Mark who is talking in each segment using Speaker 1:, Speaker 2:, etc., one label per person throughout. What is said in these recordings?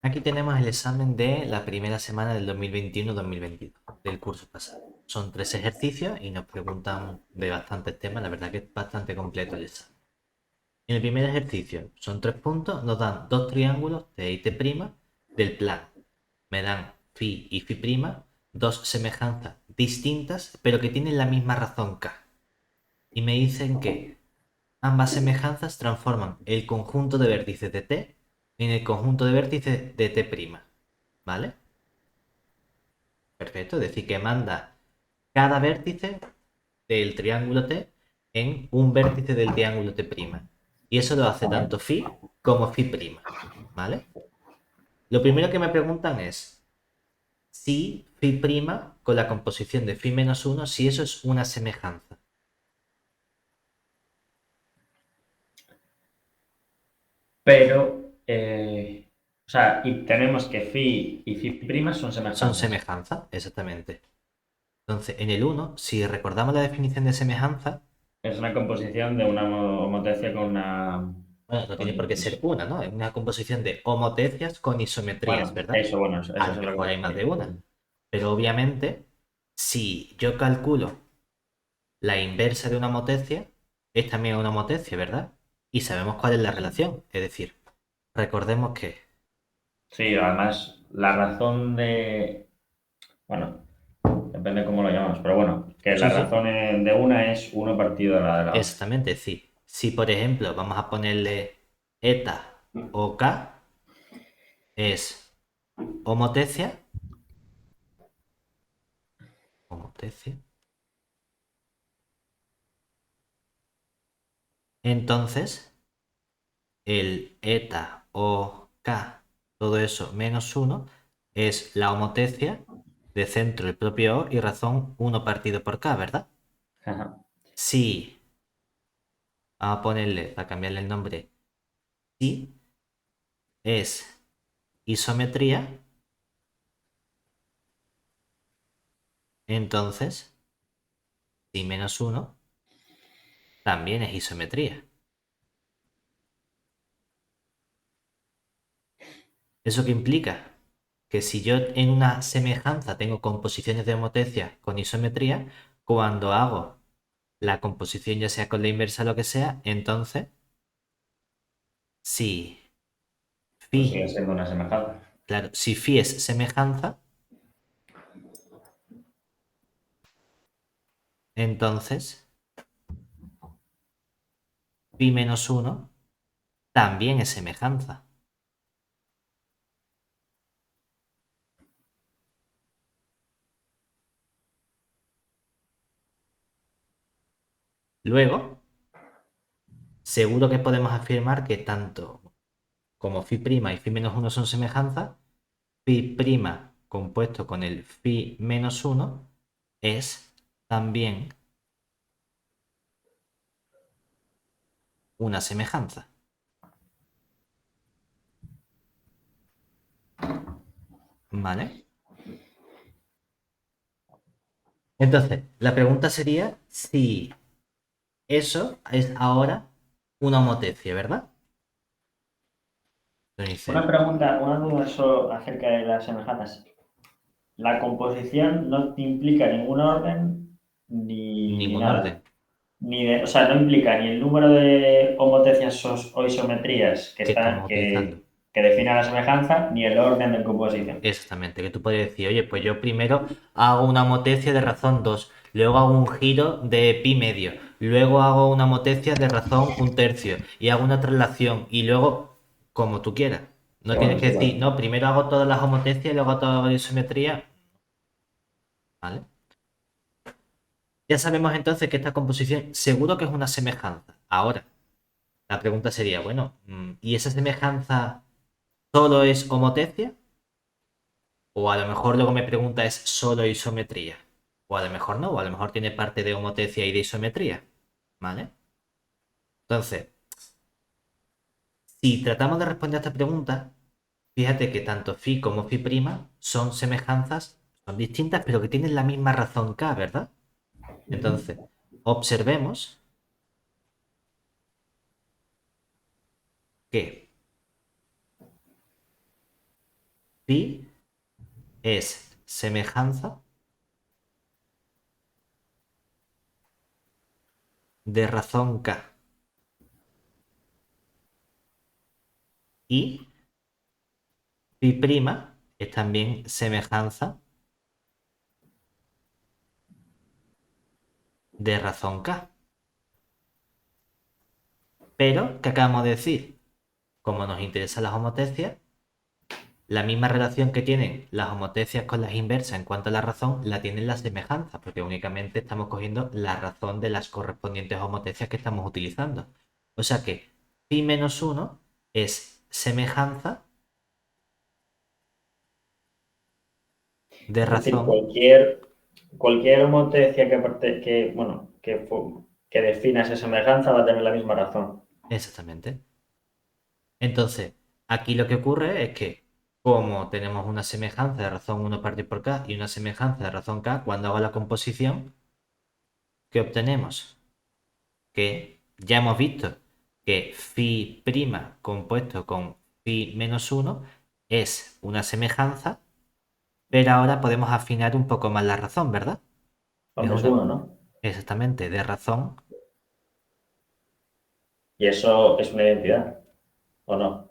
Speaker 1: Aquí tenemos el examen de la primera semana del 2021-2022, del curso pasado. Son 3 ejercicios y nos preguntan de bastantes temas. La verdad que es bastante completo el examen. En el primer ejercicio son 3 puntos. Nos dan dos triángulos T y T' del plano. Me dan phi y phi', dos semejanzas distintas, pero que tienen la misma razón K. Y me dicen que ambas semejanzas transforman el conjunto de vértices de T en el conjunto de vértices de T'. ¿Vale? Perfecto, es decir, que manda cada vértice del triángulo T en un vértice del triángulo T'. Y eso lo hace
Speaker 2: Vale.
Speaker 1: tanto phi como phi'. ¿Vale? Lo primero que me preguntan es si phi' con la composición de phi menos 1, si eso es una semejanza.
Speaker 2: Pero, o sea, y tenemos que phi y phi' son
Speaker 1: Son
Speaker 2: semejanzas.
Speaker 1: semejanzas, exactamente. Entonces, en el 1, si recordamos la definición de semejanza,
Speaker 2: Es una composición de una homotecia con una...
Speaker 1: bueno, no tiene por qué ser
Speaker 2: Con
Speaker 1: una, ¿no? Es una composición de homotecias con isometrías,
Speaker 2: bueno,
Speaker 1: ¿verdad? A
Speaker 2: eso
Speaker 1: lo
Speaker 2: es lo que
Speaker 1: mejor
Speaker 2: me
Speaker 1: hay más de
Speaker 2: refería.
Speaker 1: una. Pero obviamente, si yo calculo la inversa de una motecia, es también una motecia, ¿verdad? Y sabemos cuál es la relación. Es decir, recordemos que...
Speaker 2: Sí, además, la razón de... Bueno, depende cómo lo llamamos, pero bueno, que la
Speaker 1: Sí, sí.
Speaker 2: razón de una es uno partido de la de la otra.
Speaker 1: Exactamente, sí. Si por ejemplo vamos a ponerle eta o k, es homotecia, homotecia, entonces el eta o k, todo eso menos uno, es la homotecia de centro el propio O y razón uno partido por k, ¿verdad?
Speaker 2: Ajá.
Speaker 1: Si, vamos a ponerle, para cambiarle el nombre, si es isometría, entonces si menos uno también es isometría. ¿Eso qué implica? Que si yo en una semejanza tengo composiciones de homotecia con isometría, cuando hago la composición ya sea con la inversa o lo que sea, entonces si phi,
Speaker 2: Pues sigue siendo una semejanza.
Speaker 1: claro, si phi es semejanza, entonces phi menos uno también es semejanza. Luego, seguro que podemos afirmar que tanto como phi' y phi menos uno son semejanzas, phi' compuesto con el phi menos uno es también una semejanza. ¿Vale? Entonces, la pregunta sería si eso es ahora una homotecia, ¿verdad?
Speaker 2: Una
Speaker 1: Entonces,
Speaker 2: pregunta, una duda acerca de las semejanzas. La composición no te implica ningún orden ni
Speaker 1: ningún
Speaker 2: nada.
Speaker 1: orden.
Speaker 2: O sea, no implica ni el número de homotecias o isometrías
Speaker 1: Que estamos utilizando.
Speaker 2: que define la semejanza, ni el orden de composición.
Speaker 1: Exactamente, que tú puedes decir, oye, pues yo primero hago una homotecia de razón 2, luego hago un giro de pi medio, luego hago una homotecia de razón un tercio y hago una traslación y luego, como tú quieras. No tienes
Speaker 2: Bueno,
Speaker 1: que
Speaker 2: sí,
Speaker 1: decir,
Speaker 2: vale.
Speaker 1: no, primero hago todas las homotecias y luego toda la isometría, ¿vale? Ya sabemos entonces que esta composición seguro que es una semejanza. Ahora, la pregunta sería, bueno, ¿y esa semejanza solo es homotecia? O a lo mejor luego me pregunta es solo isometría. O a lo mejor no, o a lo mejor tiene parte de homotecia y de isometría. ¿Vale? Entonces, si tratamos de responder a esta pregunta, fíjate que tanto phi como phi' son semejanzas, son distintas, pero que tienen la misma razón K, ¿verdad? Entonces, observemos que Phi es semejanza de razón K. Y phi' es también semejanza de razón K. Pero, ¿qué acabamos de decir? Como nos interesan las homotecias, la misma relación que tienen las homotecias con las inversas en cuanto a la razón, la tienen las semejanzas, porque únicamente estamos cogiendo la razón de las correspondientes homotecias que estamos utilizando. O sea que phi menos 1 es semejanza de
Speaker 2: Es decir,
Speaker 1: razón.
Speaker 2: cualquier homotecia que defina esa semejanza va a tener la misma razón.
Speaker 1: Exactamente. Entonces, aquí lo que ocurre es que, como tenemos una semejanza de razón 1 partido por k y una semejanza de razón k, cuando hago la composición, ¿qué obtenemos? Que ya hemos visto que phi' compuesto con phi menos 1 es una semejanza, pero ahora podemos afinar un poco más la razón, ¿verdad? Es
Speaker 2: Hombre, es
Speaker 1: una,
Speaker 2: uno, ¿no?
Speaker 1: exactamente, de razón.
Speaker 2: Y eso es una identidad, ¿o no?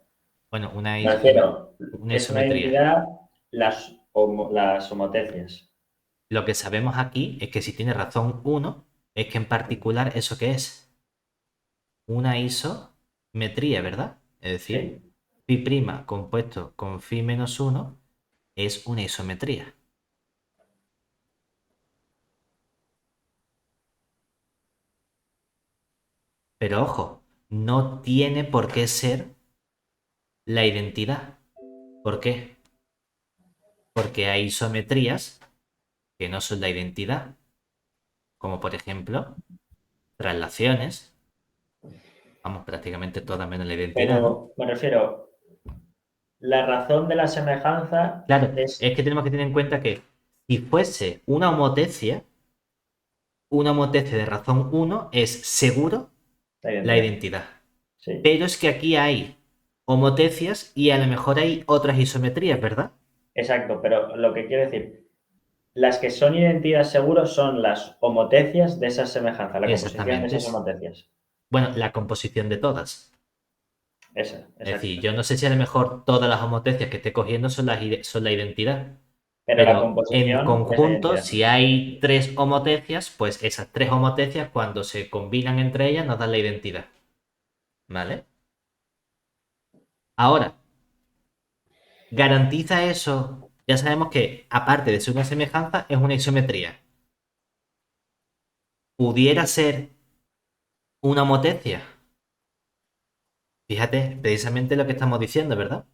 Speaker 1: Bueno,
Speaker 2: Me refiero,
Speaker 1: una
Speaker 2: es una
Speaker 1: isometría.
Speaker 2: identidad las homotecias.
Speaker 1: Lo que sabemos aquí es que si tiene razón 1, es que en particular eso que es una isometría, ¿verdad? Es decir,
Speaker 2: Sí.
Speaker 1: phi' compuesto con phi menos 1 es una isometría. Pero ojo, no tiene por qué ser la identidad. ¿Por qué? Porque hay isometrías que no son la identidad, como por ejemplo traslaciones, vamos, prácticamente todas menos la identidad, ¿no?
Speaker 2: Pero me refiero, la razón de la semejanza
Speaker 1: Claro,
Speaker 2: es
Speaker 1: es que tenemos que tener en cuenta que si fuese una homotecia de razón 1 es seguro
Speaker 2: la
Speaker 1: la
Speaker 2: identidad.
Speaker 1: identidad.
Speaker 2: Sí,
Speaker 1: Pero es que aquí hay homotecias y a lo mejor hay otras isometrías, ¿verdad?
Speaker 2: exacto. Pero lo que quiero decir, las que son identidad seguros son las homotecias de esas semejanzas, la composición de
Speaker 1: Exactamente.
Speaker 2: esas homotecias.
Speaker 1: Bueno, la composición de todas.
Speaker 2: Esa,
Speaker 1: Es decir,
Speaker 2: exacto.
Speaker 1: yo no sé si a lo mejor todas las homotecias que esté cogiendo son la identidad.
Speaker 2: Pero la
Speaker 1: Pero en
Speaker 2: composición es la
Speaker 1: conjunto,
Speaker 2: identidad.
Speaker 1: si hay tres homotecias, pues esas tres homotecias, cuando se combinan entre ellas, nos dan la identidad. ¿Vale? Ahora, garantiza eso. Ya sabemos que, aparte de ser una semejanza, es una isometría. Pudiera ser una homotecia. Fíjate, precisamente lo que estamos diciendo, ¿verdad?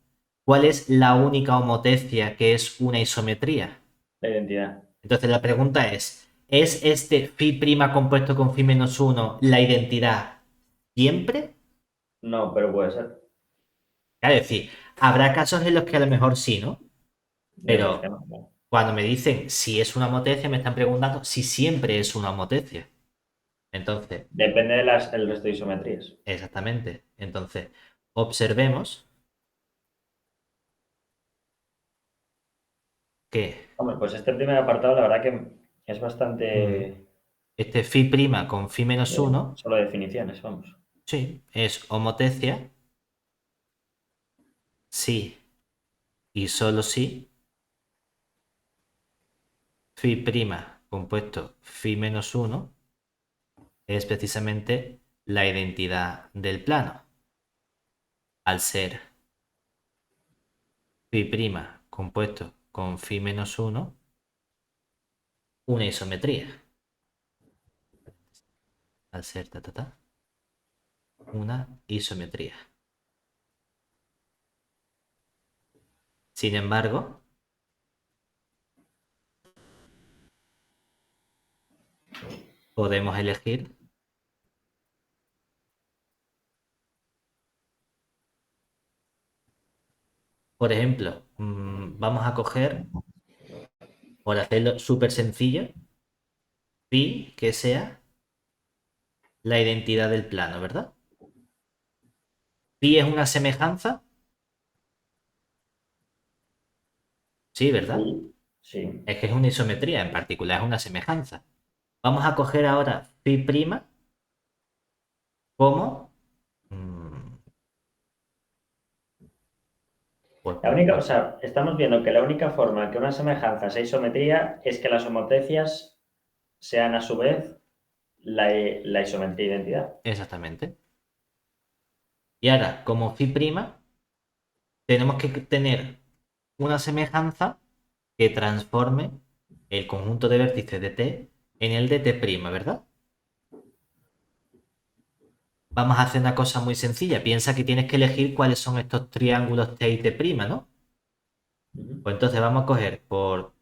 Speaker 1: ¿Cuál es la única homotecia que es una isometría?
Speaker 2: La identidad.
Speaker 1: Entonces la pregunta ¿es este phi' compuesto con phi menos 1 la identidad siempre?
Speaker 2: No, pero puede ser.
Speaker 1: Claro, es decir, habrá casos en los que a lo mejor sí, ¿no?
Speaker 2: Y otros que
Speaker 1: Pero
Speaker 2: no. No.
Speaker 1: cuando me dicen si es una homotecia, me están preguntando si siempre es una homotecia. Entonces,
Speaker 2: Depende del resto de isometrías.
Speaker 1: exactamente. Entonces, observemos que
Speaker 2: Hombre, pues este primer apartado, la verdad que es
Speaker 1: mm,
Speaker 2: bastante
Speaker 1: este phi' con phi menos 1,
Speaker 2: solo definiciones, vamos.
Speaker 1: sí, es homotecia, sí y solo sí, phi' compuesto phi menos 1 es precisamente la identidad del plano, al ser phi' compuesto con phi menos 1 una isometría, al ser una isometría. Sin embargo, podemos elegir, por ejemplo, vamos a coger, por hacerlo súper sencillo, phi que sea la identidad del plano, ¿verdad? Phi es una semejanza Sí, ¿verdad?
Speaker 2: Sí, sí.
Speaker 1: Es que es una isometría, en particular es una semejanza. Vamos a coger ahora phi' como... mm, pues,
Speaker 2: La única, o sea, estamos viendo que la única forma que una semejanza sea isometría es que las homotecias sean a su vez la isometría de identidad.
Speaker 1: exactamente. Y ahora, como phi', tenemos que tener una semejanza que transforme el conjunto de vértices de T en el de T', ¿verdad? Vamos a hacer una cosa muy sencilla. Piensa que tienes que elegir cuáles son estos triángulos T y T', ¿no?
Speaker 2: Ujú.
Speaker 1: Pues entonces vamos a coger por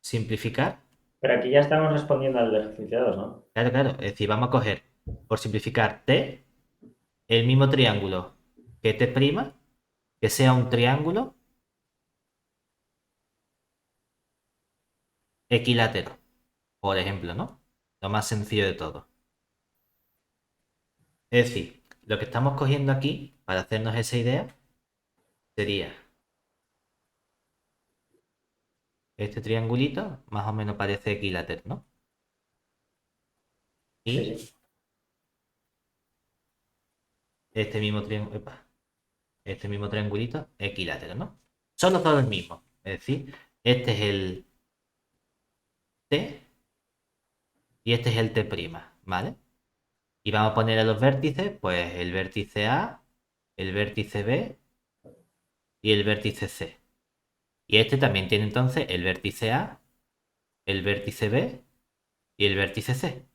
Speaker 1: simplificar.
Speaker 2: Pero aquí ya estamos respondiendo al ejercicio 2, ¿no?
Speaker 1: Claro, claro. Es decir, vamos a coger por simplificar T, el mismo triángulo que T', que sea un triángulo equilátero, por ejemplo, ¿no? Lo más sencillo de todo. Es decir, lo que estamos cogiendo aquí, para hacernos esa idea, sería este triangulito, más o menos parece equilátero, ¿no?
Speaker 2: Sí,
Speaker 1: Y
Speaker 2: sí.
Speaker 1: este mismo triángulo, este mismo triangulito equilátero, ¿no? Son los dos los mismos. Es decir, este es el T y este es el T', ¿vale? Y vamos a poner a los vértices, pues el vértice A, el vértice B y el vértice C. Y este también tiene entonces el vértice A, el vértice B y el vértice C.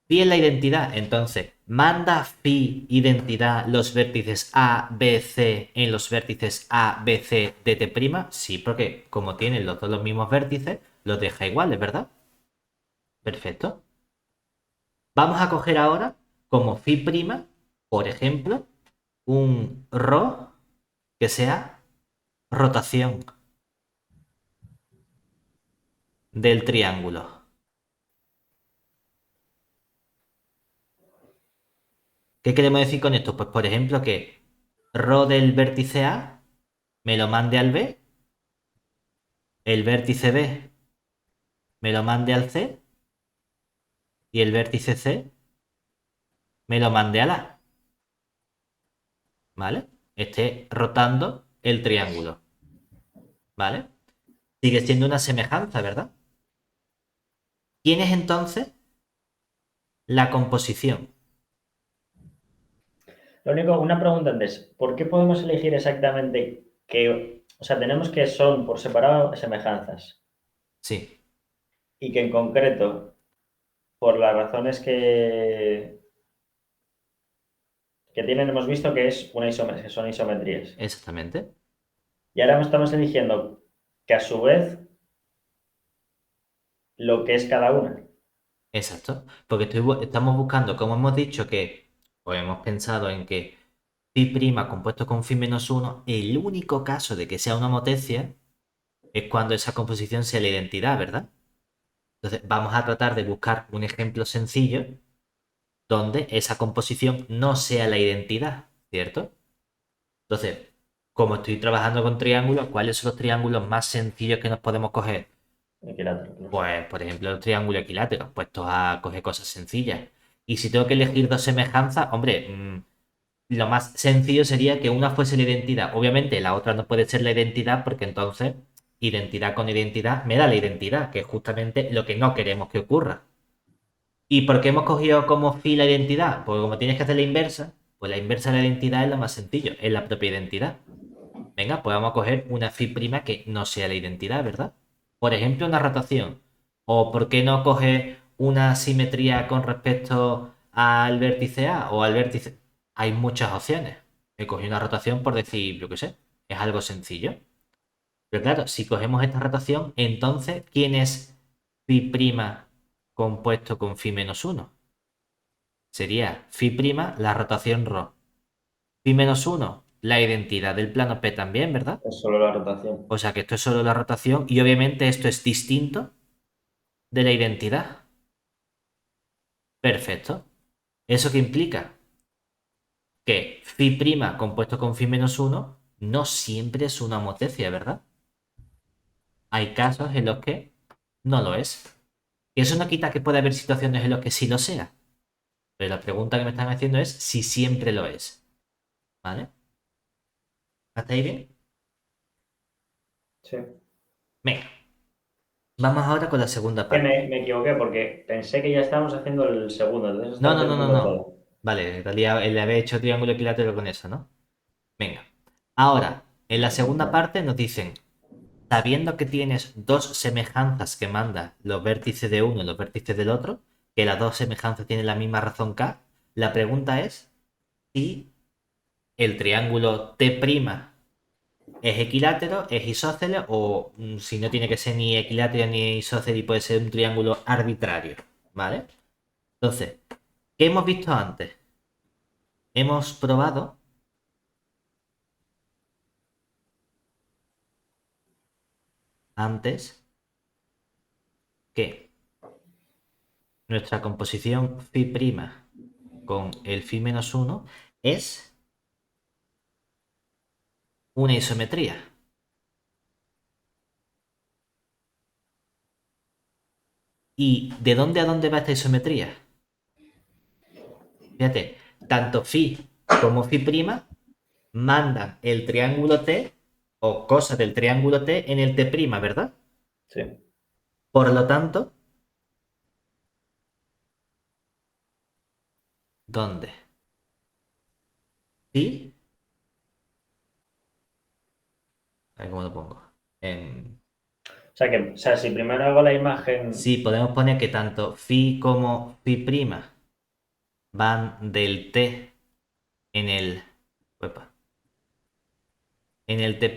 Speaker 1: Phi es la identidad, entonces, ¿manda phi identidad los vértices A, B, C en los vértices A, B, C de T'? Sí, porque como tienen los dos los mismos vértices, los deja iguales, ¿verdad? Perfecto. Vamos a coger ahora como phi', por ejemplo, un ρ que sea rotación del triángulo. ¿Qué queremos decir con esto? Pues por ejemplo que ρ del vértice A me lo mande al B, el vértice B me lo mande al C y el vértice C me lo mande al A, ¿vale? Esté rotando el triángulo, ¿vale? Sigue siendo una semejanza, ¿verdad? ¿Quién es entonces la composición?
Speaker 2: Lo único, una pregunta antes. ¿Por qué podemos elegir exactamente que, o sea, tenemos que son por separado semejanzas
Speaker 1: Sí,
Speaker 2: y que en concreto, por las razones que tienen, hemos visto que es que son isometrías.
Speaker 1: exactamente.
Speaker 2: Y ahora estamos eligiendo que a su vez lo que es cada una.
Speaker 1: Exacto. Porque estamos buscando, como hemos dicho que, o hemos pensado en que phi' compuesto con phi-1, el único caso de que sea una motecia es cuando esa composición sea la identidad, ¿verdad? Entonces, vamos a tratar de buscar un ejemplo sencillo donde esa composición no sea la identidad, ¿cierto? Entonces, como estoy trabajando con triángulos, ¿cuáles son los triángulos más sencillos que nos podemos coger?
Speaker 2: Equilátero, claro.
Speaker 1: Pues, por ejemplo, el triángulo equilátero, puestos a coger cosas sencillas. Y si tengo que elegir dos semejanzas, hombre, lo más sencillo sería que una fuese la identidad. Obviamente, la otra no puede ser la identidad porque entonces identidad con identidad me da la identidad, que es justamente lo que no queremos que ocurra. ¿Y por qué hemos cogido como phi la identidad? Porque como tienes que hacer la inversa, pues la inversa de la identidad es lo más sencillo, es la propia identidad. Venga, pues vamos a coger una phi' que no sea la identidad, ¿verdad? Por ejemplo, una rotación. ¿O por qué no coge una simetría con respecto al vértice A o al vértice? Hay muchas opciones. He cogido una rotación por decir, yo qué sé, es algo sencillo. Pero claro, si cogemos esta rotación, entonces, ¿quién es phi' compuesto con phi-1? Sería phi', la rotación ρ. Phi-1, la identidad del plano P también, ¿verdad?
Speaker 2: Es solo la rotación.
Speaker 1: O sea que esto es solo la rotación y obviamente esto es distinto de la identidad. Perfecto. ¿Eso qué implica? Que phi' compuesto con phi-1 no siempre es una homotecia, ¿verdad? hay casos en los que no lo es. Y eso no quita que pueda haber situaciones en las que sí lo sea. Pero la pregunta que me están haciendo es si siempre lo es. ¿Vale? ¿Hasta ahí bien?
Speaker 2: Sí.
Speaker 1: Venga. Vamos ahora con la segunda
Speaker 2: Que
Speaker 1: parte.
Speaker 2: me equivoqué porque pensé que ya estábamos haciendo el segundo, entonces
Speaker 1: No,
Speaker 2: estaba
Speaker 1: no, no, no,
Speaker 2: pensando
Speaker 1: no.
Speaker 2: todo.
Speaker 1: Vale, en realidad le había hecho triángulo equilátero con eso, ¿no? Venga. Ahora, en la segunda parte nos dicen, sabiendo que tienes dos semejanzas que mandan los vértices de uno y los vértices del otro, que las dos semejanzas tienen la misma razón K, la pregunta es si el triángulo T' es equilátero, es isósceles o si no tiene que ser ni equilátero ni isósceles y puede ser un triángulo arbitrario, ¿vale? Entonces, ¿qué hemos visto antes? Hemos probado antes que nuestra composición φ' con el φ-1 es una isometría. ¿Y de dónde a dónde va esta isometría? Fíjate, tanto φ como φ' mandan el triángulo T o cosas del triángulo T en el T', ¿verdad?
Speaker 2: Sí.
Speaker 1: Por lo tanto, ¿dónde? ¿Sí? A ver cómo lo pongo.
Speaker 2: O sea, si primero hago la imagen.
Speaker 1: Sí, podemos poner que tanto phi como phi' van del T en el, uepa, en el T',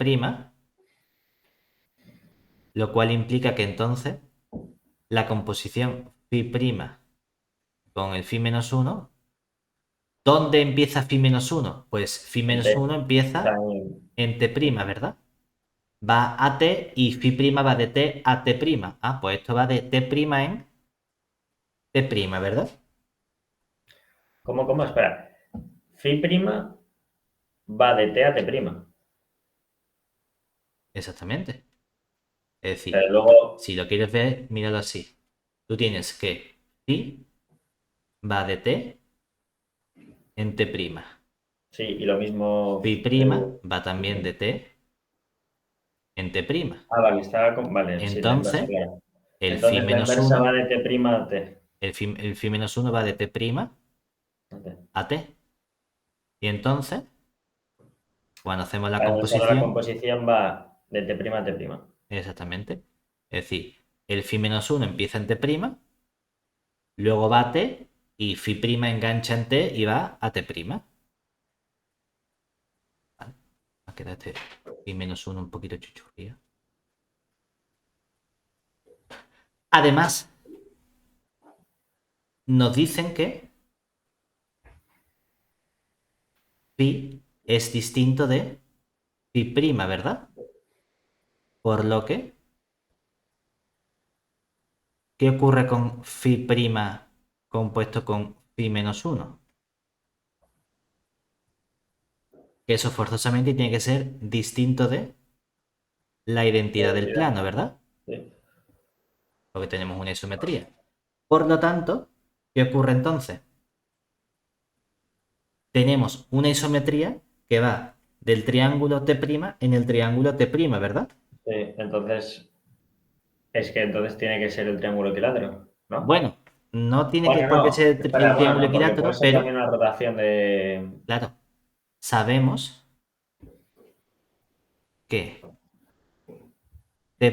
Speaker 1: lo cual implica que entonces la composición phi' con el φ-1, ¿dónde empieza φ-1? Pues
Speaker 2: En
Speaker 1: φ-1
Speaker 2: T. O sea,
Speaker 1: empieza en T', ¿verdad? Va a T y phi' va de T a T'. Ah, pues esto va de T' en T', ¿verdad?
Speaker 2: ¿cómo? Espera. Phi prima va de T a T prima.
Speaker 1: Exactamente. Es
Speaker 2: Pero
Speaker 1: decir,
Speaker 2: luego,
Speaker 1: si lo quieres ver, míralo así. Tú tienes que phi va de T en T'.
Speaker 2: sí, y lo mismo.
Speaker 1: Phi' va también de T en T'.
Speaker 2: Ah, vale, vale, sí, la inversa,
Speaker 1: Entonces,
Speaker 2: claro.
Speaker 1: el
Speaker 2: Entonces la inversa va
Speaker 1: φ-1,
Speaker 2: de T prima a T.
Speaker 1: el φ-1 va de T'
Speaker 2: A T.
Speaker 1: a T. Y entonces, cuando hacemos la
Speaker 2: Entonces ahora la
Speaker 1: composición,
Speaker 2: composición va de T prima a T prima.
Speaker 1: exactamente. Es decir, el φ-1 empieza en T', luego va a T y phi' engancha en T y va a T'. Vale, va a quedar este φ-1 un poquito chuchurría. Además, nos dicen que phi es distinto de phi', ¿verdad? Por lo que, ¿qué ocurre con phi' compuesto con φ-1? Que eso forzosamente tiene que ser distinto de la
Speaker 2: La
Speaker 1: identidad del
Speaker 2: identidad.
Speaker 1: plano, ¿verdad?
Speaker 2: Sí.
Speaker 1: Porque tenemos una isometría. Por lo tanto, ¿qué ocurre entonces? Tenemos una isometría que va del triángulo T' en el triángulo T', ¿verdad?
Speaker 2: Sí, entonces es que entonces tiene que ser el triángulo equilátero, ¿no?
Speaker 1: Bueno, no tiene que
Speaker 2: Bueno,
Speaker 1: por qué
Speaker 2: no.
Speaker 1: ser
Speaker 2: Espera,
Speaker 1: el
Speaker 2: bueno,
Speaker 1: triángulo
Speaker 2: no, porque puede
Speaker 1: equilátero,
Speaker 2: ser
Speaker 1: pero,
Speaker 2: también una rotación de.
Speaker 1: claro, sabemos que T',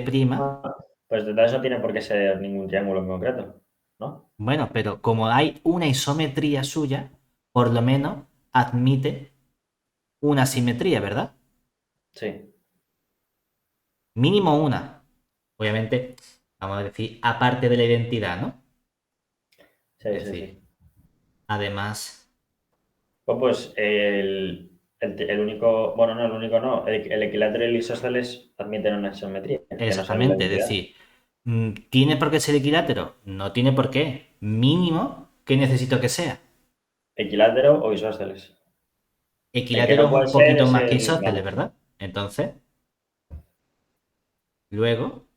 Speaker 2: Pues entonces no tiene por qué ser ningún triángulo en concreto, ¿no?
Speaker 1: bueno, pero como hay una isometría suya, por lo menos admite una simetría, ¿verdad?
Speaker 2: Sí,
Speaker 1: Mínimo una. Obviamente, vamos a decir, aparte de la identidad, ¿no?
Speaker 2: sí,
Speaker 1: Es
Speaker 2: sí,
Speaker 1: decir,
Speaker 2: sí.
Speaker 1: además,
Speaker 2: Pues el único, bueno, no, el único no, el equilátero y el isósceles admiten una isometría, que no saben la
Speaker 1: exactamente, es
Speaker 2: identidad.
Speaker 1: decir, ¿tiene por qué ser equilátero? No tiene por qué. Mínimo, ¿qué necesito que sea?
Speaker 2: Equilátero o isósceles. El que
Speaker 1: Equilátero
Speaker 2: no
Speaker 1: es
Speaker 2: puede
Speaker 1: un
Speaker 2: ser
Speaker 1: poquito
Speaker 2: es
Speaker 1: más que
Speaker 2: el.
Speaker 1: isósceles,
Speaker 2: Vale,
Speaker 1: ¿verdad? Entonces, luego,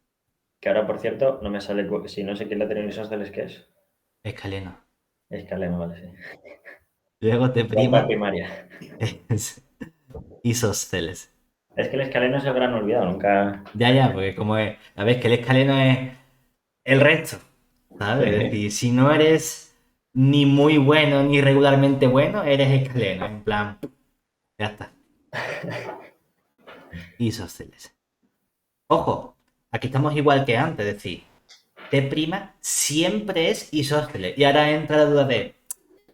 Speaker 2: Que ahora, por cierto, no me sale. Si no sé quién la tiene isósceles, ¿qué es?
Speaker 1: Escaleno.
Speaker 2: Escaleno, vale, sí.
Speaker 1: Luego T'
Speaker 2: Cuarta primaria.
Speaker 1: es isósceles.
Speaker 2: Es que el escaleno se habrán olvidado, nunca.
Speaker 1: Ya, porque como es. A ver, que el escaleno es el resto, ¿sabes? Es decir, si no eres ni muy bueno ni regularmente bueno, eres escaleno. En plan, ya está. Isósceles. Ojo, aquí estamos igual que antes, es decir, T' siempre es isósceles. Y ahora entra la duda de,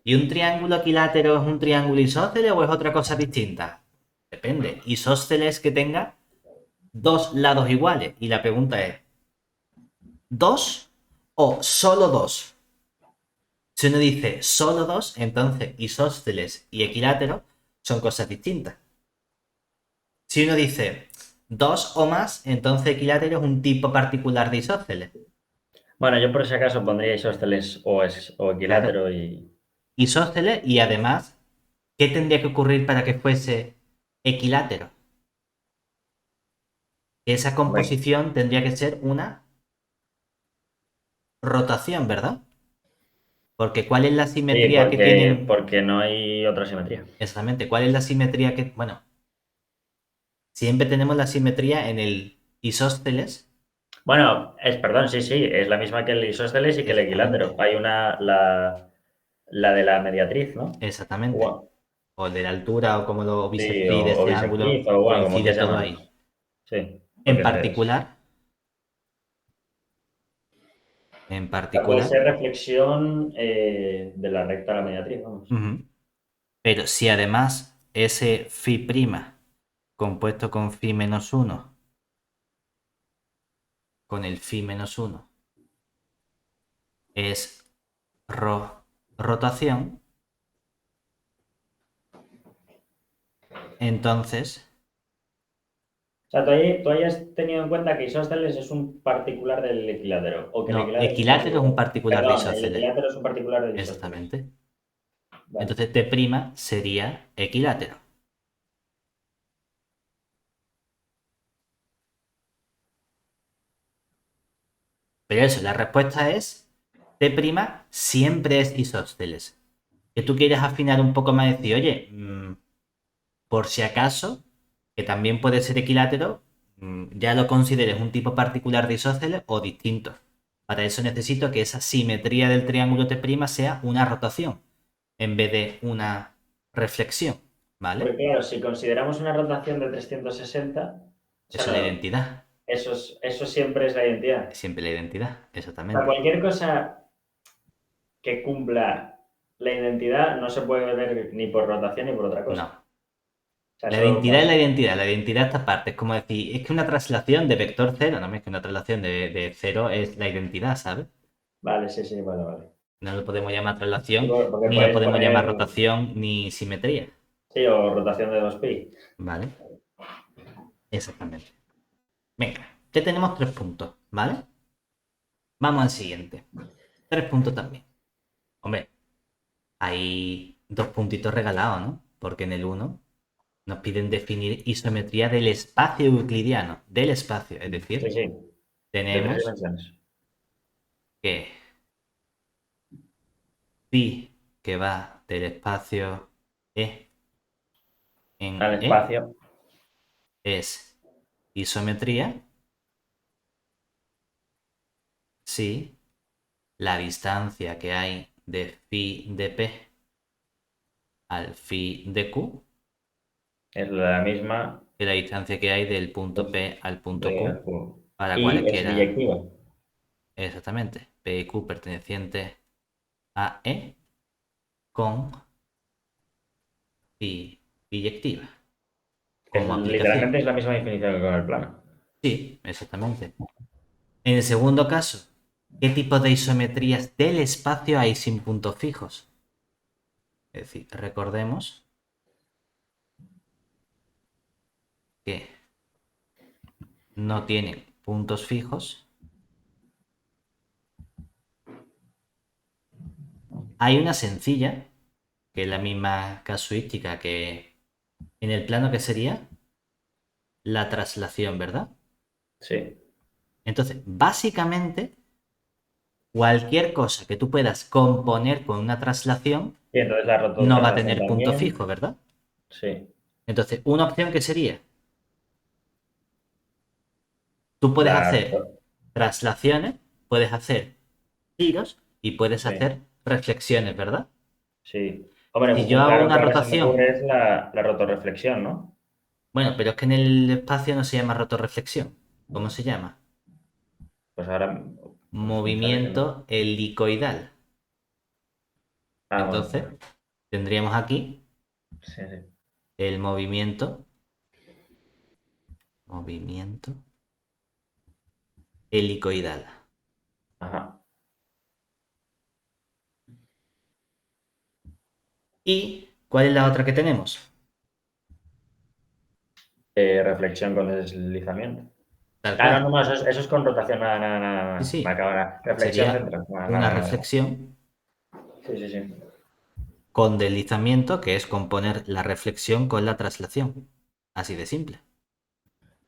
Speaker 1: ¿y un triángulo equilátero es un triángulo isósceles o es otra cosa distinta? Depende. Isósceles que tenga dos lados iguales. Y la pregunta es, ¿dos o solo dos? Si uno dice solo dos, entonces isósceles y equilátero son cosas distintas. Si uno dice dos o más, entonces equilátero es un tipo particular de isósceles.
Speaker 2: Bueno, yo por si acaso pondría isósceles o
Speaker 1: Claro,
Speaker 2: equilátero y.
Speaker 1: isósceles y además, ¿qué tendría que ocurrir para que fuese equilátero? Que esa
Speaker 2: Hombre,
Speaker 1: composición tendría que ser una rotación, ¿verdad? Porque ¿cuál es la
Speaker 2: sí,
Speaker 1: simetría que
Speaker 2: porque,
Speaker 1: tienen?
Speaker 2: porque no hay otra simetría.
Speaker 1: Exactamente, ¿cuál es la simetría que... Bueno, siempre tenemos la simetría en el isósceles.
Speaker 2: Bueno, perdón, sí, sí, es la misma que el isósceles y que el equilátero.
Speaker 1: Exactamente,
Speaker 2: Hay la de la mediatriz, ¿no?
Speaker 1: exactamente.
Speaker 2: Bueno,
Speaker 1: O de la altura o como lo
Speaker 2: sí,
Speaker 1: bisectil de
Speaker 2: o
Speaker 1: este
Speaker 2: bisectriz,
Speaker 1: ángulo,
Speaker 2: o bueno, como
Speaker 1: coincide
Speaker 2: quieras
Speaker 1: todo
Speaker 2: llamarlo.
Speaker 1: ahí.
Speaker 2: Sí,
Speaker 1: En
Speaker 2: porque
Speaker 1: particular, en
Speaker 2: puede
Speaker 1: particular,
Speaker 2: ser reflexión de la recta a la mediatriz, vamos.
Speaker 1: ujú. Pero si además ese phi' compuesto con phi menos uno, con el phi menos uno, es rotación, entonces,
Speaker 2: O sea, tú ahí has tenido en cuenta que isósceles es un particular del equilátero, o que el
Speaker 1: no,
Speaker 2: equilátero es un
Speaker 1: equilátero es
Speaker 2: particular.
Speaker 1: un particular de
Speaker 2: Perdón, el
Speaker 1: isósceles.
Speaker 2: equilátero es un particular del isósceles.
Speaker 1: Exactamente.
Speaker 2: Vale.
Speaker 1: Entonces T' sería equilátero. Pero eso, la respuesta es T' siempre es isósceles. Que tú quieres afinar un poco más y decir, oye, por si acaso, que también puede ser equilátero, ya lo consideres un tipo particular de isósceles o distinto. Para eso necesito que esa simetría del triángulo T' sea una rotación en vez de una reflexión, ¿vale?
Speaker 2: Porque claro, si consideramos una rotación de 360, o sea,
Speaker 1: Eso es la
Speaker 2: no,
Speaker 1: identidad.
Speaker 2: eso siempre es la identidad.
Speaker 1: Siempre la identidad,
Speaker 2: O sea,
Speaker 1: exactamente.
Speaker 2: cualquier cosa que cumpla la identidad no se puede ver ni por rotación ni por otra cosa.
Speaker 1: No.
Speaker 2: O sea,
Speaker 1: La
Speaker 2: eso
Speaker 1: identidad es
Speaker 2: vale.
Speaker 1: la identidad, la identidad esta parte. Es como decir, es que una traslación de vector cero, no es que una traslación de cero es la identidad, ¿sabes?
Speaker 2: Vale, sí, sí, vale, vale.
Speaker 1: No lo podemos llamar
Speaker 2: Sí,
Speaker 1: traslación,
Speaker 2: porque
Speaker 1: ni lo
Speaker 2: podéis
Speaker 1: podemos llamar
Speaker 2: poner,
Speaker 1: rotación, ni simetría.
Speaker 2: sí, o rotación de 2π.
Speaker 1: ¿Vale? Exactamente. Venga, ya tenemos 3 puntos, ¿vale? Vamos al siguiente. 3 puntos también. Hombre, hay 2 puntitos regalados, ¿no? Porque en el uno nos piden definir isometría del espacio euclidiano. Del espacio, es
Speaker 2: Sí,
Speaker 1: decir,
Speaker 2: sí, de tres
Speaker 1: tenemos
Speaker 2: dimensiones.
Speaker 1: que phi que va del espacio E
Speaker 2: Al
Speaker 1: en E
Speaker 2: espacio.
Speaker 1: es isometría si la distancia que hay de phi de P al phi de Q
Speaker 2: Es la misma
Speaker 1: que la distancia que hay del punto
Speaker 2: pues,
Speaker 1: P al punto
Speaker 2: de
Speaker 1: Q
Speaker 2: Q.
Speaker 1: para
Speaker 2: Y es
Speaker 1: cualquiera,
Speaker 2: biyectiva.
Speaker 1: exactamente, P y Q perteneciente a E con phi biyectiva como aplicación.
Speaker 2: Literalmente es la misma definición que con el plano.
Speaker 1: Sí, exactamente. En el segundo caso, ¿qué tipo de isometrías del espacio hay sin puntos fijos? Es decir, recordemos que no tienen puntos fijos. Hay una sencilla, que es la misma casuística que en el plano que sería la traslación, ¿verdad?
Speaker 2: Sí.
Speaker 1: Entonces, básicamente, cualquier cosa que tú puedas componer con una traslación
Speaker 2: Y entonces la
Speaker 1: no va a
Speaker 2: rototraslación
Speaker 1: tener punto
Speaker 2: también.
Speaker 1: fijo, ¿verdad?
Speaker 2: Sí,
Speaker 1: Entonces, una opción que sería, tú puedes
Speaker 2: la
Speaker 1: hacer traslaciones, puedes hacer giros y puedes
Speaker 2: sí,
Speaker 1: hacer reflexiones, ¿verdad?
Speaker 2: sí. Hombre,
Speaker 1: Si yo
Speaker 2: un
Speaker 1: hago
Speaker 2: claro
Speaker 1: una
Speaker 2: que ahora se me
Speaker 1: rotación,
Speaker 2: ocurre es la rotorreflexión, ¿no?
Speaker 1: bueno, pero es que en el espacio no se llama rotorreflexión. ¿Cómo se llama?
Speaker 2: Pues ahora, pues me sale que no.
Speaker 1: Movimiento helicoidal.
Speaker 2: Ah, bueno,
Speaker 1: Entonces, tendríamos aquí
Speaker 2: sí, sí.
Speaker 1: el movimiento helicoidal.
Speaker 2: Ajá.
Speaker 1: ¿Y cuál es la otra que tenemos?
Speaker 2: Reflexión con deslizamiento.
Speaker 1: Tal
Speaker 2: Ah, no,
Speaker 1: cual.
Speaker 2: no, no, eso es con rotación. Nada, nada, nada,
Speaker 1: Sí,
Speaker 2: nada. Me
Speaker 1: sí.
Speaker 2: acaba. Reflexión
Speaker 1: Sería
Speaker 2: central. Nada,
Speaker 1: una
Speaker 2: nada, nada.
Speaker 1: reflexión
Speaker 2: Sí, sí, sí.
Speaker 1: con deslizamiento, que es componer la reflexión con la traslación. Así de simple.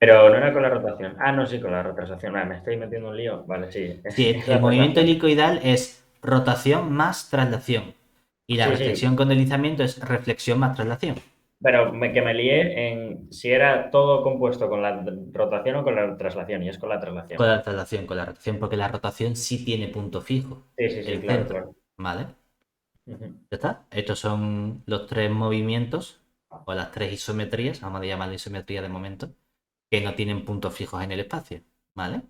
Speaker 2: Pero no era con la rotación. Ah, no, sí, con la retraslación. Ah, me estoy metiendo un lío. Vale, sí,
Speaker 1: Sí,
Speaker 2: es
Speaker 1: el
Speaker 2: la
Speaker 1: movimiento
Speaker 2: traslación.
Speaker 1: helicoidal es rotación más traslación. Y la
Speaker 2: Sí, sí.
Speaker 1: reflexión con deslizamiento es reflexión más traslación.
Speaker 2: Pero que me lié en si era todo compuesto con la rotación o con la traslación. Y es con la traslación.
Speaker 1: Con la rotación, porque la rotación sí tiene punto fijo,
Speaker 2: Sí, sí, sí,
Speaker 1: el
Speaker 2: claro,
Speaker 1: centro.
Speaker 2: claro.
Speaker 1: ¿Vale?
Speaker 2: Ujú.
Speaker 1: ¿Ya está? Estos son los tres movimientos o las tres isometrías, vamos a llamarlo isometría de momento, que no tienen puntos fijos en el espacio. ¿Vale?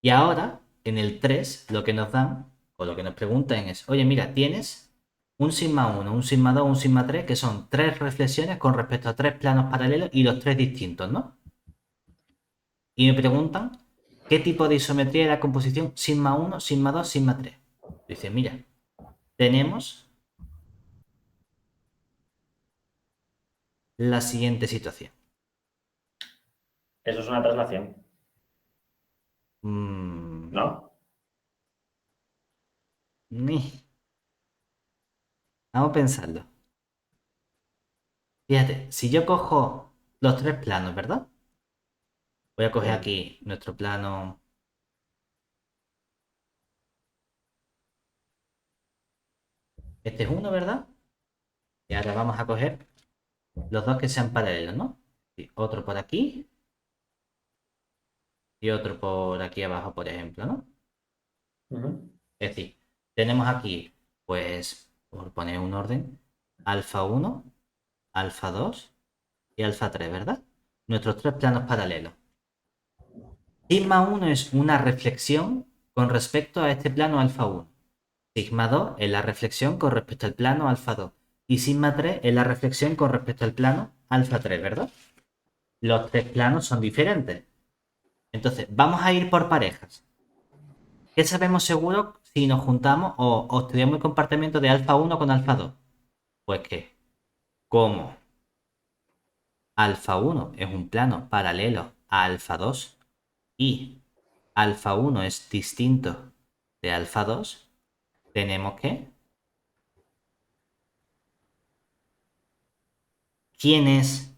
Speaker 1: Y ahora, en el 3 lo que nos dan, o lo que nos preguntan es, oye, mira, tienes un sigma 1, un sigma 2, un sigma 3, que son tres reflexiones con respecto a tres planos paralelos y los tres distintos, ¿no? Y me preguntan qué tipo de isometría es la composición sigma 1, sigma 2, sigma 3. Dice, mira, tenemos la siguiente situación.
Speaker 2: Eso es una traslación,
Speaker 1: Mm,
Speaker 2: ¿no?
Speaker 1: ni. Vamos a pensarlo. Fíjate, si yo cojo los tres planos, ¿verdad? Voy a coger
Speaker 2: Sí.
Speaker 1: aquí nuestro plano. Este es uno, ¿verdad? Y ahora vamos a coger los dos que sean paralelos, ¿no? Sí, otro por aquí y otro por aquí abajo, por ejemplo, ¿no?
Speaker 2: Ujú.
Speaker 1: Es decir, tenemos aquí, pues, por poner un orden, alfa 1, alfa 2 y alfa 3, ¿verdad? Nuestros tres planos paralelos. Sigma 1 es una reflexión con respecto a este plano alfa 1. Sigma 2 es la reflexión con respecto al plano alfa 2. Y sigma 3 es la reflexión con respecto al plano alfa 3, ¿verdad? Los tres planos son diferentes. Entonces, vamos a ir por parejas. ¿Qué sabemos seguro si nos juntamos o estudiamos el comportamiento de alfa 1 con alfa 2? Pues que, como alfa 1 es un plano paralelo a alfa 2 y alfa 1 es distinto de alfa 2, tenemos que... ¿Quién es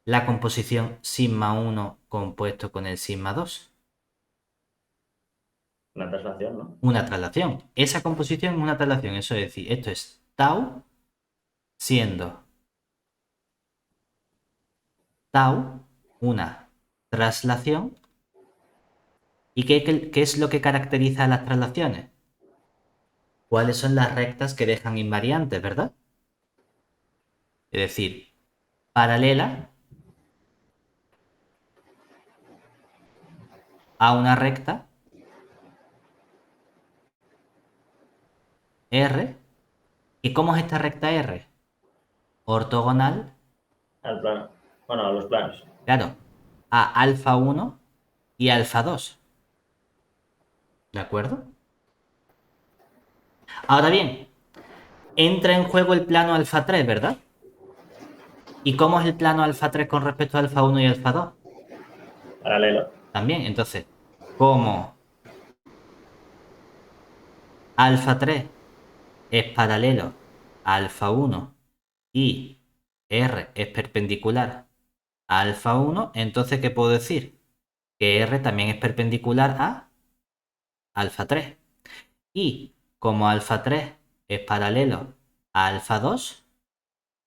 Speaker 1: la composición sigma 1 compuesto con el sigma 2?
Speaker 2: Una traslación, ¿no?
Speaker 1: Una traslación. Esa composición es una traslación. Eso es decir, esto es tau siendo tau una traslación. ¿Y qué es lo que caracteriza a las traslaciones? ¿Cuáles son las rectas que dejan invariantes, verdad? Es decir, paralela a una recta R. ¿Y cómo es esta recta R? Ortogonal,
Speaker 2: Al plano. Bueno, a los planos.
Speaker 1: claro, a alfa 1 y alfa 2. ¿De acuerdo? Ahora bien, entra en juego el plano alfa 3, ¿verdad? ¿Y cómo es el plano alfa 3 con respecto a alfa 1 y alfa 2?
Speaker 2: Paralelo.
Speaker 1: También, entonces, como alfa 3 es paralelo a alfa 1 y R es perpendicular a alfa 1, entonces, ¿qué puedo decir? que R también es perpendicular a alfa 3. Y como alfa 3 es paralelo a alfa 2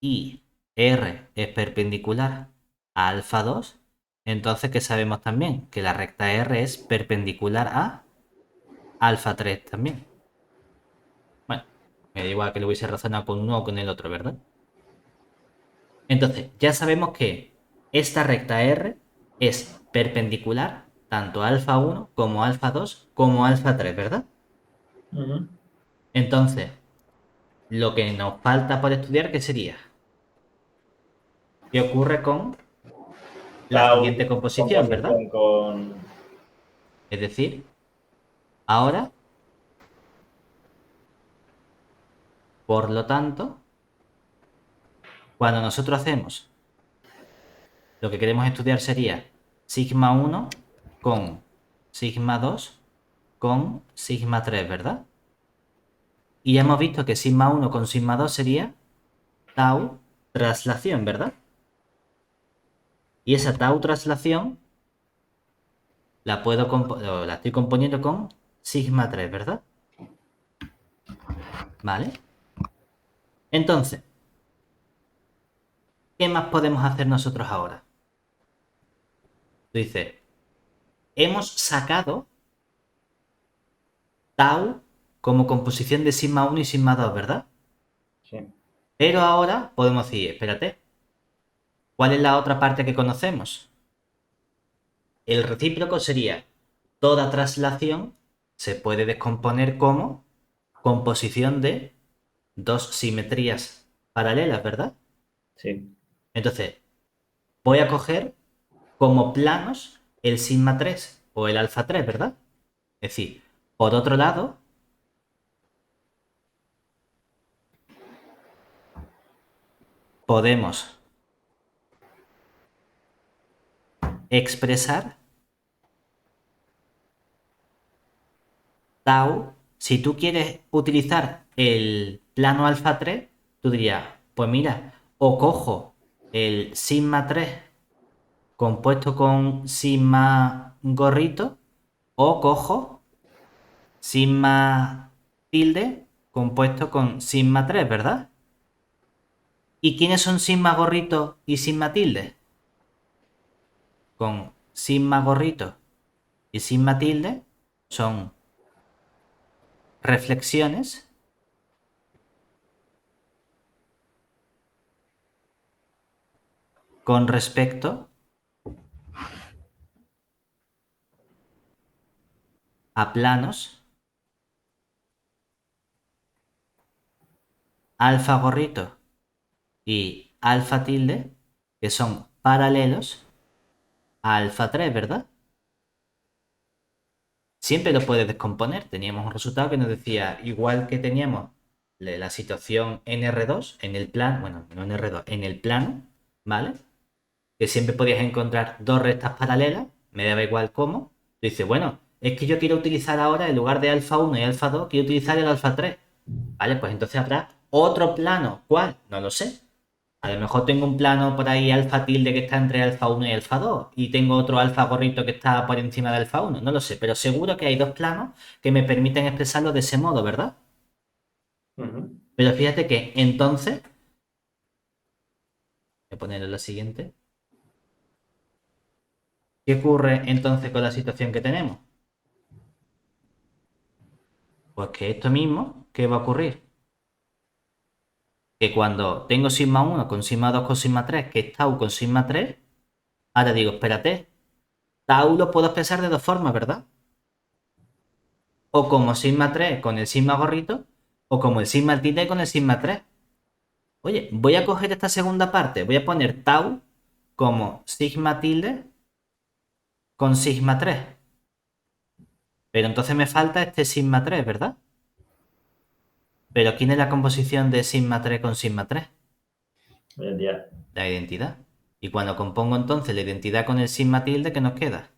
Speaker 1: y R es perpendicular a alfa 2, entonces ¿qué sabemos también? Que la recta R es perpendicular a alfa 3 también. Bueno, me da igual que lo hubiese razonado con uno o con el otro, ¿verdad? Entonces, ya sabemos que esta recta R es perpendicular tanto a alfa 1 como a alfa 2 como a alfa 3, ¿verdad?
Speaker 2: Ujú.
Speaker 1: Entonces, lo que nos falta por estudiar, ¿qué sería? ¿Qué ocurre con la
Speaker 2: Tau,
Speaker 1: siguiente composición, ¿verdad?
Speaker 2: composición con...
Speaker 1: Es decir, ahora, por lo tanto, cuando nosotros hacemos lo que queremos estudiar sería sigma 1 con sigma 2 con sigma 3, ¿verdad? Y ya hemos visto que sigma 1 con sigma 2 sería tau traslación, ¿verdad? Y esa tau traslación la estoy componiendo con sigma 3, ¿verdad? ¿Vale? Entonces, ¿qué más podemos hacer nosotros ahora? Dice, hemos sacado tau como composición de sigma 1 y sigma 2, ¿verdad?
Speaker 2: Sí.
Speaker 1: Pero ahora podemos decir, espérate, ¿cuál es la otra parte que conocemos? El recíproco sería toda traslación se puede descomponer como composición de dos simetrías paralelas, ¿verdad?
Speaker 2: Sí.
Speaker 1: Entonces, voy a coger como planos el sigma 3 o el alfa 3, ¿verdad? Es decir, por otro lado, podemos expresar tau. Si tú quieres utilizar el plano alfa 3, tú dirías, pues mira, o cojo el sigma 3 compuesto con sigma gorrito, o cojo sigma tilde compuesto con sigma 3, ¿verdad? ¿Y quiénes son sigma gorrito y sigma tilde? Con sigma gorrito y sigma tilde son reflexiones con respecto a planos alfa gorrito y alfa tilde que son paralelos a alfa 3, ¿verdad? Siempre lo puedes descomponer. Teníamos un resultado que nos decía, igual que teníamos la situación en R2, en el plano, bueno, no en R2, en el plano, ¿vale? Que siempre podías encontrar dos rectas paralelas, me daba igual cómo. Tú dices, bueno, es que yo quiero utilizar ahora, en lugar de alfa 1 y alfa 2, quiero utilizar el alfa 3. Vale, pues entonces habrá otro plano. ¿Cuál? No lo sé. A lo mejor tengo un plano por ahí alfa tilde que está entre alfa 1 y alfa 2 y tengo otro alfa gorrito que está por encima de alfa 1, no lo sé, pero seguro que hay dos planos que me permiten expresarlo de ese modo, ¿verdad?
Speaker 2: Ujú.
Speaker 1: Pero fíjate que entonces, voy a ponerlo en lo siguiente, ¿qué ocurre entonces con la situación que tenemos? Pues que esto mismo, ¿qué va a ocurrir? Que cuando tengo sigma 1 con sigma 2 con sigma 3, que es tau con sigma 3, ahora digo, espérate, tau lo puedo expresar de dos formas, ¿verdad? O como sigma 3 con el sigma gorrito, o como el sigma tilde con el sigma 3. Oye, voy a coger esta segunda parte, voy a poner tau como sigma tilde con sigma 3. Pero entonces me falta este sigma 3, ¿verdad? Pero ¿quién es la composición de sigma 3 con sigma 3?
Speaker 2: Hoy en día.
Speaker 1: La identidad. Y cuando compongo entonces la identidad con el sigma tilde, ¿qué nos queda?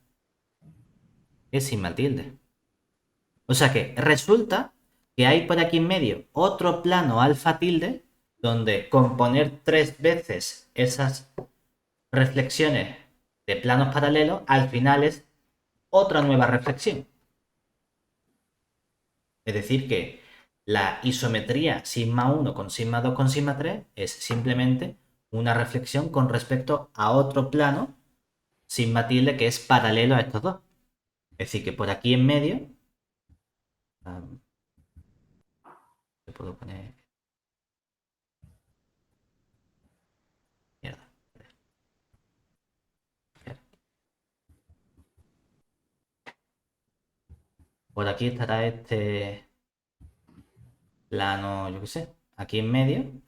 Speaker 1: Es sigma tilde. O sea que resulta que hay por aquí en medio otro plano alfa tilde donde componer tres veces esas reflexiones de planos paralelos al final es otra nueva reflexión. Es decir, que la isometría sigma 1 con sigma 2 con sigma 3 es simplemente una reflexión con respecto a otro plano sigma tilde que es paralelo a estos dos. Es decir, que por aquí en medio, le puedo poner, mierda, por aquí estará este plano, yo qué sé, aquí en medio.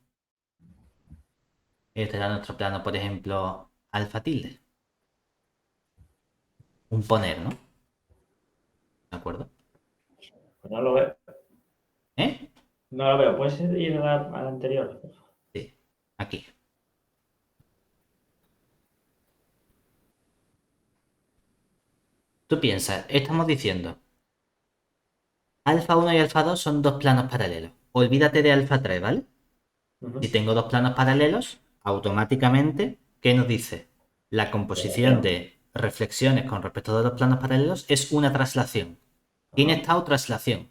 Speaker 1: Este era nuestro plano, por ejemplo, alfa tilde. Un poner, ¿no? ¿De acuerdo?
Speaker 2: Pues no lo veo.
Speaker 1: ¿Eh?
Speaker 2: No lo veo. ¿Puedes ir al anterior?
Speaker 1: Sí, aquí. Tú piensas, estamos diciendo, alfa 1 y alfa 2 son dos planos paralelos. Olvídate de alfa 3, ¿vale? Si tengo dos planos paralelos, automáticamente, ¿qué nos dice? La composición
Speaker 2: Relación.
Speaker 1: de reflexiones con respecto a los planos paralelos es una traslación. Tiene
Speaker 2: Ajá.
Speaker 1: estado traslación.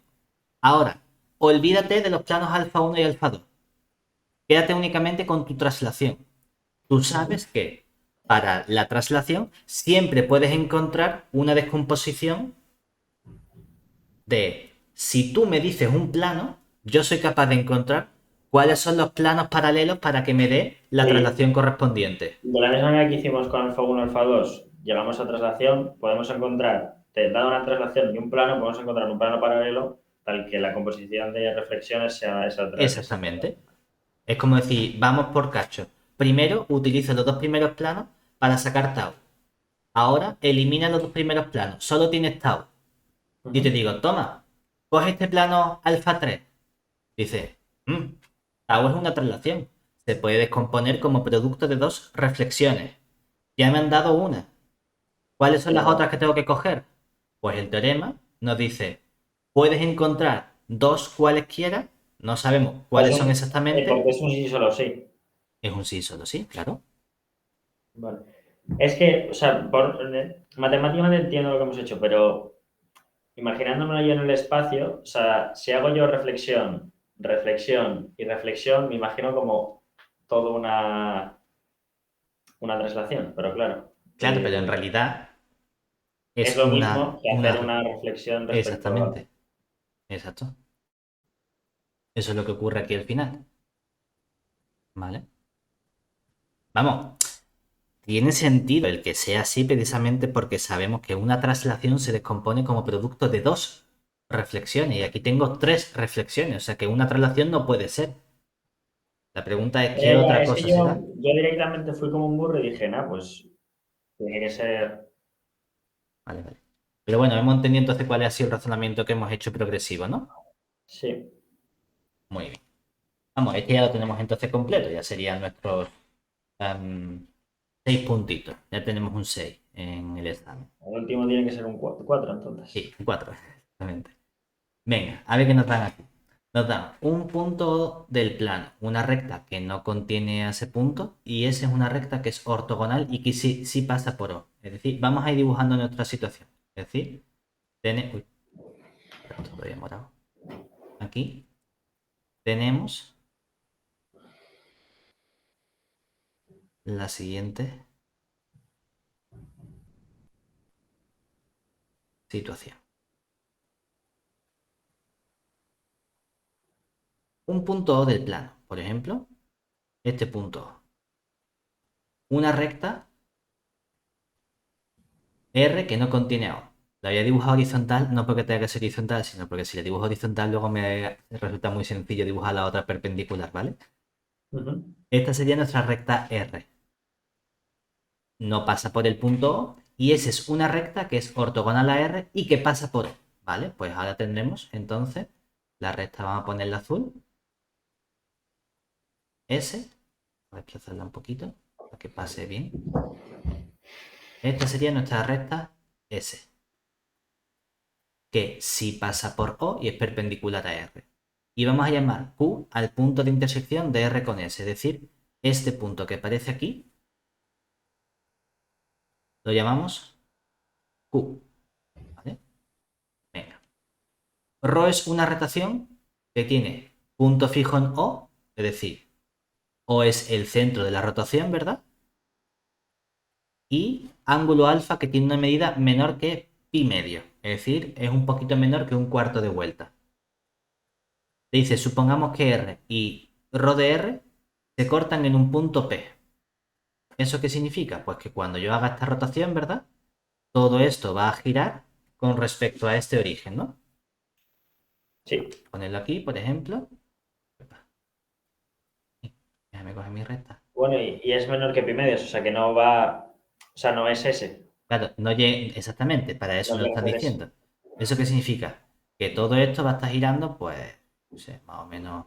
Speaker 1: Ahora, olvídate de los planos alfa 1 y alfa 2. Quédate únicamente con tu traslación. Tú sabes que para la traslación siempre puedes encontrar una descomposición de si tú me dices un plano, yo soy capaz de encontrar cuáles son los planos paralelos para que me dé la
Speaker 2: Sí.
Speaker 1: traslación correspondiente.
Speaker 2: De la misma manera que hicimos con alfa 1 alfa 2, llegamos a traslación, podemos encontrar, dado una traslación y un plano, podemos encontrar un plano paralelo tal que la composición de reflexiones sea esa
Speaker 1: Exactamente. Es como decir, vamos por cacho. Primero utilizo los dos primeros planos para sacar tau. Ahora elimina los dos primeros planos. Solo tienes tau. Y te
Speaker 2: Ujú.
Speaker 1: digo, toma, coge este plano alfa 3. Dice, tau es una traslación. Se puede descomponer como producto de dos reflexiones. Ya me han dado una. ¿Cuáles son las otras que tengo que coger? Pues el teorema nos dice, puedes encontrar dos cualesquiera, no sabemos
Speaker 2: Pues
Speaker 1: cuáles son exactamente,
Speaker 2: porque es un sí solo sí.
Speaker 1: es un sí solo sí, claro.
Speaker 2: Vale. Es que, o sea, matemáticamente entiendo lo que hemos hecho, pero imaginándomelo yo en el espacio, o sea, si hago yo reflexión, reflexión y reflexión, me imagino como toda una traslación, pero claro,
Speaker 1: Claro, pero en realidad
Speaker 2: es
Speaker 1: es
Speaker 2: lo mismo que hacer
Speaker 1: una...
Speaker 2: una reflexión respecto a...
Speaker 1: Exactamente, exacto. Eso es lo que ocurre aquí al final, ¿vale? Vamos, tiene sentido el que sea así precisamente porque sabemos que una traslación se descompone como producto de dos reflexiones y aquí tengo tres reflexiones, o sea que una traslación no puede ser. La pregunta es ¿qué otra
Speaker 2: Es que
Speaker 1: cosa será?
Speaker 2: yo directamente fui como un burro y dije, nah, pues tiene que ser...
Speaker 1: Vale, vale. Pero bueno, hemos entendido entonces cuál ha sido el razonamiento que hemos hecho progresivo, ¿no?
Speaker 2: Sí.
Speaker 1: Muy bien. Vamos, este ya lo tenemos entonces completo, ya serían nuestros 6 puntitos. Ya tenemos un 6 en el examen.
Speaker 2: El último tiene que ser un 4 entonces.
Speaker 1: Sí, un 4, exactamente. Venga, a ver qué nos dan aquí. Nos dan un punto del plano, una recta que no contiene a ese punto, y esa es una recta que es ortogonal y que sí pasa por O. Es decir, vamos a ir dibujando nuestra situación. Es decir, uy, esto todavía morado. Aquí tenemos la siguiente situación. Un punto O del plano, por ejemplo, este punto O. Una recta R que no contiene O. La había dibujado horizontal no porque tenga que ser horizontal, sino porque si la dibujo horizontal luego me resulta muy sencillo dibujar la otra perpendicular, ¿vale?
Speaker 2: Ujú.
Speaker 1: Esta sería nuestra recta R. No pasa por el punto O y esa es una recta que es ortogonal a R y que pasa por O, ¿vale? Pues ahora tendremos entonces la recta, vamos a ponerla azul, S, voy a desplazarla un poquito para que pase bien. Esta sería nuestra recta S, que sí pasa por O y es perpendicular a R. Y vamos a llamar Q al punto de intersección de R con S, es decir, este punto que aparece aquí lo llamamos Q. Rho es una rotación que tiene punto fijo en O, es decir, O es el centro de la rotación, ¿verdad? Y ángulo alfa que tiene una medida menor que pi medio, es decir, es un poquito menor que un cuarto de vuelta. Dice, supongamos que R y Rho de R se cortan en un punto P. ¿Eso qué significa? Pues que cuando yo haga esta rotación, ¿verdad? Todo esto va a girar con respecto a este origen, ¿no?
Speaker 2: Sí.
Speaker 1: Ponerlo aquí, por ejemplo. Déjame coger mi recta.
Speaker 2: Bueno, y es menor que pi medios, o sea que no va, o sea, no es ese.
Speaker 1: Claro, no llega exactamente, para eso
Speaker 2: No
Speaker 1: me lo
Speaker 2: llega a
Speaker 1: estás
Speaker 2: ser ese.
Speaker 1: diciendo. ¿Eso qué significa? Que todo esto va a estar girando, pues, no sé, más o menos.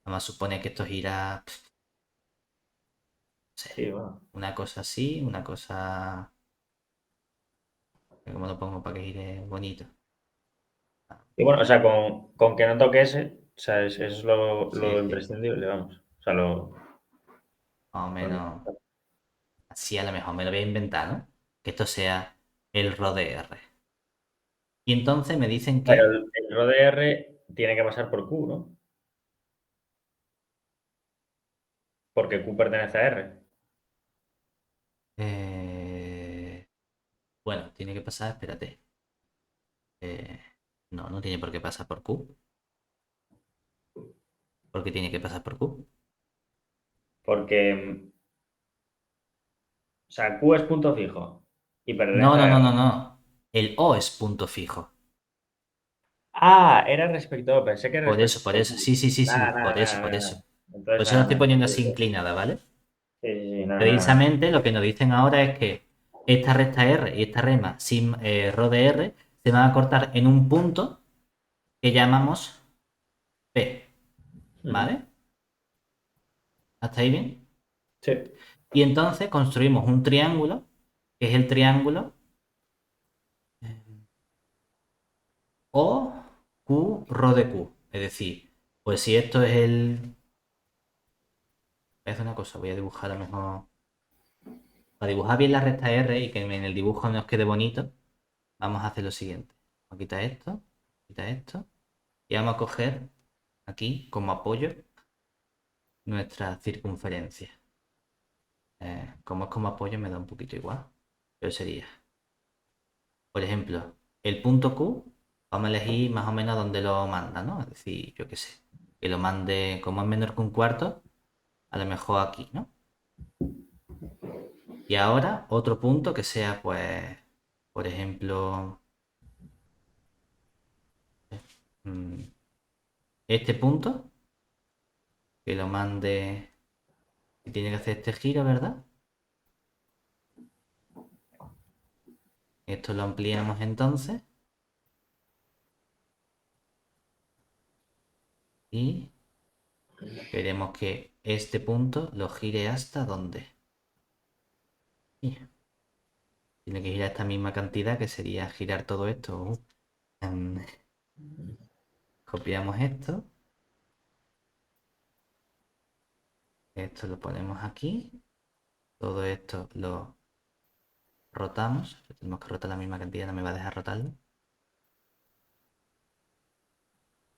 Speaker 1: Vamos a suponer que esto gira, no sé,
Speaker 2: Sí, bueno.
Speaker 1: una cosa así, una cosa. ¿Cómo lo pongo para que gire bonito?
Speaker 2: Y bueno, o sea, con que no toque ese, o sea, eso es
Speaker 1: Sí,
Speaker 2: lo
Speaker 1: sí,
Speaker 2: imprescindible, vamos. O sea,
Speaker 1: más o
Speaker 2: lo-
Speaker 1: menos. Así a lo mejor me lo voy a inventar, ¿no? Que esto sea el RO de R. Y entonces me dicen
Speaker 2: Pero
Speaker 1: que
Speaker 2: el RODR tiene que pasar por Q, ¿no? Porque Q pertenece a R.
Speaker 1: eh, bueno, tiene que pasar, espérate. Eh, no, no tiene por qué pasar por Q. ¿Por qué tiene que pasar por Q?
Speaker 2: Porque, o sea, Q es punto fijo y
Speaker 1: No,
Speaker 2: pertenece
Speaker 1: no,
Speaker 2: a
Speaker 1: no,
Speaker 2: R.
Speaker 1: no, no. El O es punto fijo.
Speaker 2: Ah, era respecto, pensé que era
Speaker 1: Por eso,
Speaker 2: respecto
Speaker 1: por
Speaker 2: a
Speaker 1: eso.
Speaker 2: Q.
Speaker 1: Sí, sí, sí, sí.
Speaker 2: Nada,
Speaker 1: Por
Speaker 2: nada,
Speaker 1: eso,
Speaker 2: nada,
Speaker 1: por
Speaker 2: nada,
Speaker 1: eso.
Speaker 2: nada.
Speaker 1: Por
Speaker 2: Entonces,
Speaker 1: eso lo
Speaker 2: nada,
Speaker 1: estoy
Speaker 2: nada.
Speaker 1: poniendo así inclinada, ¿vale?
Speaker 2: Sí, sí, sí, nada, nada, nada.
Speaker 1: Precisamente lo que nos dicen ahora es que esta recta R y esta rema sin ρ de R se van a cortar en un punto que llamamos P,
Speaker 2: Ujú.
Speaker 1: ¿vale? ¿Hasta ahí bien?
Speaker 2: Sí.
Speaker 1: Y entonces construimos un triángulo, que es el triángulo O, Q, ρ de Q. Es decir, pues si esto es el... Es una cosa, voy a dibujar a lo mejor... Para dibujar bien la recta R y que en el dibujo nos quede bonito, vamos a hacer lo siguiente. Vamos a quitar esto, y vamos a coger aquí como apoyo nuestra circunferencia. Como es como apoyo me da un poquito igual, pero sería, por ejemplo, el punto Q, vamos a elegir más o menos donde lo manda, ¿no? Es decir, yo qué sé, que lo mande, como es menor que un cuarto, a lo mejor aquí, ¿no? Y ahora otro punto que sea, pues, por ejemplo, mm, este punto, que lo mande, que tiene que hacer este giro, ¿verdad? Esto lo ampliamos entonces y queremos que este punto lo gire hasta donde. Tiene que girar esta misma cantidad que sería girar todo esto. Em, Copiamos esto. Esto lo ponemos aquí. Todo esto lo rotamos. Tenemos que rotar la misma cantidad, no me va a dejar rotarlo.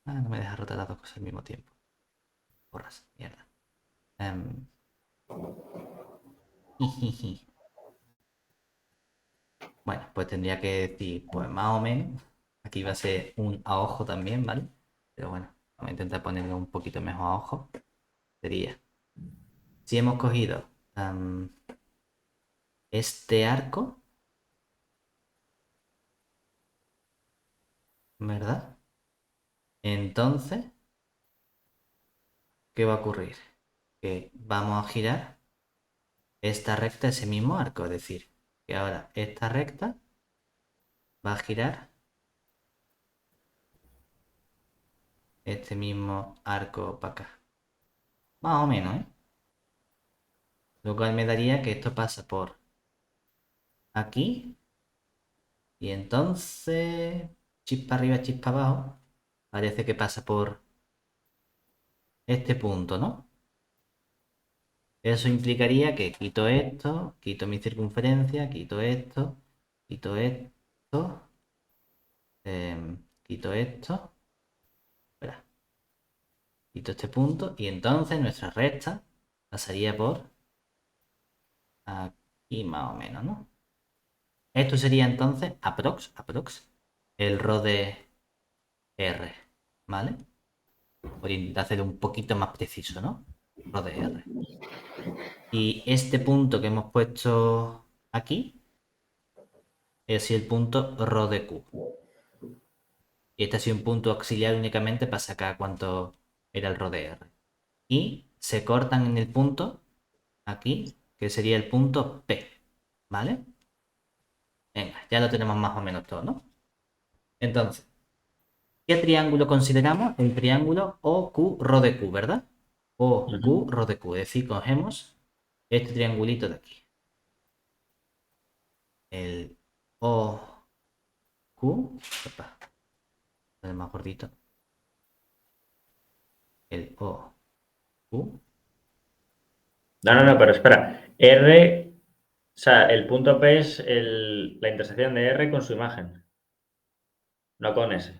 Speaker 1: Ah, no me deja rotar las dos cosas al mismo tiempo. Porras, mierda. Em, Bueno, pues tendría que decir, pues más o menos. Aquí va a ser un a ojo también, ¿vale? Pero bueno, vamos a intentar ponerlo un poquito mejor a ojo. Sería, si hemos cogido este arco, ¿verdad? Entonces, ¿qué va a ocurrir? Que vamos a girar esta recta ese mismo arco, es decir, que ahora esta recta va a girar este mismo arco para acá. Más o menos, ¿eh? Lo cual me daría que esto pasa por aquí y entonces chispa arriba, chispa abajo. Parece que pasa por este punto, ¿no? Eso implicaría que quito esto, quito mi circunferencia, quito esto, Quito esto. Espera. Quito este punto y entonces nuestra recta pasaría por aquí más o menos, ¿no? Esto sería entonces aprox, el rho de R, ¿vale? Por intentar hacerlo un poquito más preciso, ¿no? Rho de R. Y este punto que hemos puesto aquí es el punto rho de Q. Y este ha sido un punto auxiliar únicamente para sacar cuánto era el rho de R. Y se cortan en el punto aquí, que sería el punto P, ¿vale? Venga, ya lo tenemos más o menos todo, ¿no? Entonces, ¿qué triángulo consideramos? El triángulo OQ rho de Q, ¿verdad? OQ rho de Q. Es decir, cogemos este triangulito de aquí. El OQ. Opa, el más gordito. El OQ.
Speaker 2: No, pero espera. R, o sea, el punto P es la intersección de R con su imagen, no con S.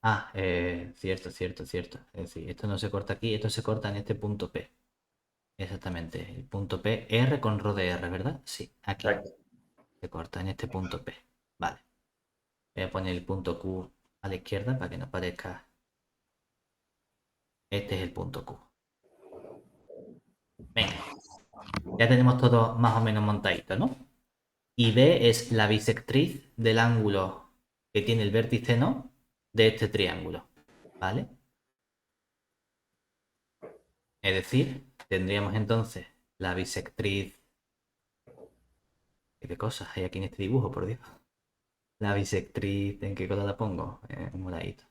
Speaker 1: Ah, cierto. Es decir, esto no se corta aquí, esto se corta en este punto P. Exactamente, el punto P, R con rho de R, ¿verdad? Sí, aquí.
Speaker 2: Exacto.
Speaker 1: Se corta en este punto P. Vale. Voy a poner el punto Q a la izquierda para que nos parezca. Este es el punto Q. Venga, ya tenemos todo más o menos montadito, ¿no? Y B es la bisectriz del ángulo que tiene el vértice no de este triángulo, ¿vale? Es decir, tendríamos entonces la bisectriz. ¿Qué cosas hay aquí en este dibujo, por Dios? La bisectriz, ¿en qué color la pongo? En moradito.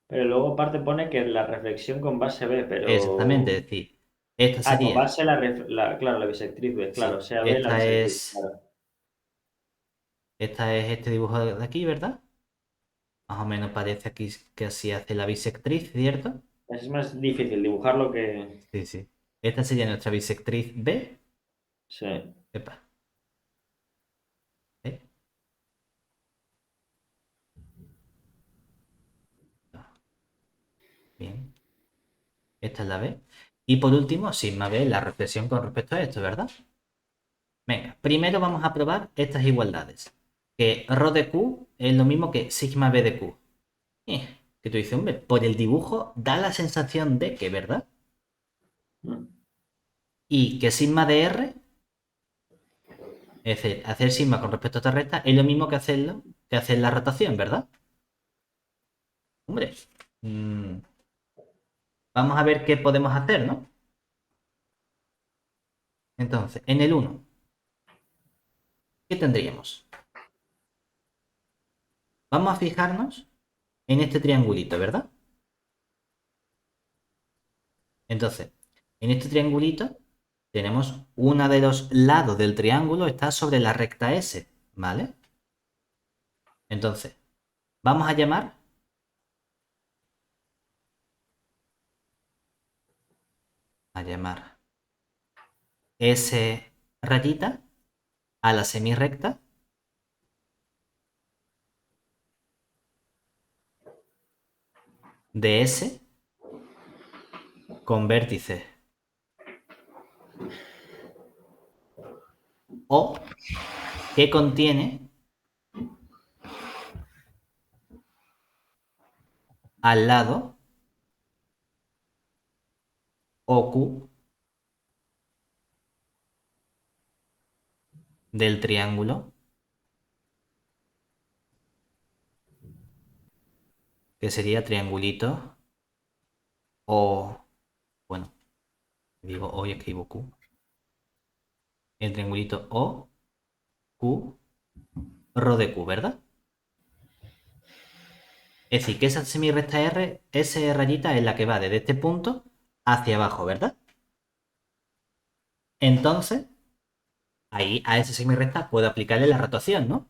Speaker 2: Pero luego aparte pone que la reflexión con base B,
Speaker 1: Exactamente,
Speaker 2: pero...
Speaker 1: es decir, esta
Speaker 2: Ah, con
Speaker 1: sería,
Speaker 2: base claro, la bisectriz B, claro,
Speaker 1: sí,
Speaker 2: sea B la bisectriz, claro.
Speaker 1: esta es este dibujo de aquí, ¿verdad? Más o menos parece aquí que así hace la bisectriz, ¿cierto?
Speaker 2: Es más difícil dibujarlo que...
Speaker 1: Sí, sí. Esta sería nuestra bisectriz B.
Speaker 2: Sí.
Speaker 1: Epa, ¿eh? Bien. Esta es la B. Y por último, sigma B, la reflexión con respecto a esto, ¿verdad? Venga, primero vamos a probar estas igualdades. Que rho de Q es lo mismo que sigma B de Q. Que tú dices, hombre, por el dibujo da la sensación de que, ¿verdad?
Speaker 2: Mm.
Speaker 1: Y que sigma de R, es decir, hacer sigma con respecto a esta recta, es lo mismo que hacerlo, que hacer la rotación, ¿verdad? Hombre, mm, vamos a ver qué podemos hacer, ¿no? Entonces, en el 1, ¿qué tendríamos? Vamos a fijarnos en este triangulito, ¿verdad? Entonces, en este triangulito tenemos uno de los lados del triángulo está sobre la recta S, ¿vale? Entonces, vamos a llamar S rayita a la semirrecta de S con vértices O que contiene al lado OQ del triángulo, que sería triangulito O, bueno, digo O y escribo Q, el triangulito O, Q, rho de Q, ¿verdad? Es decir, que esa semirrecta R, S rayita es la que va desde este punto hacia abajo, ¿verdad? Entonces, ahí a esa semirrecta puedo aplicarle la rotación, ¿no?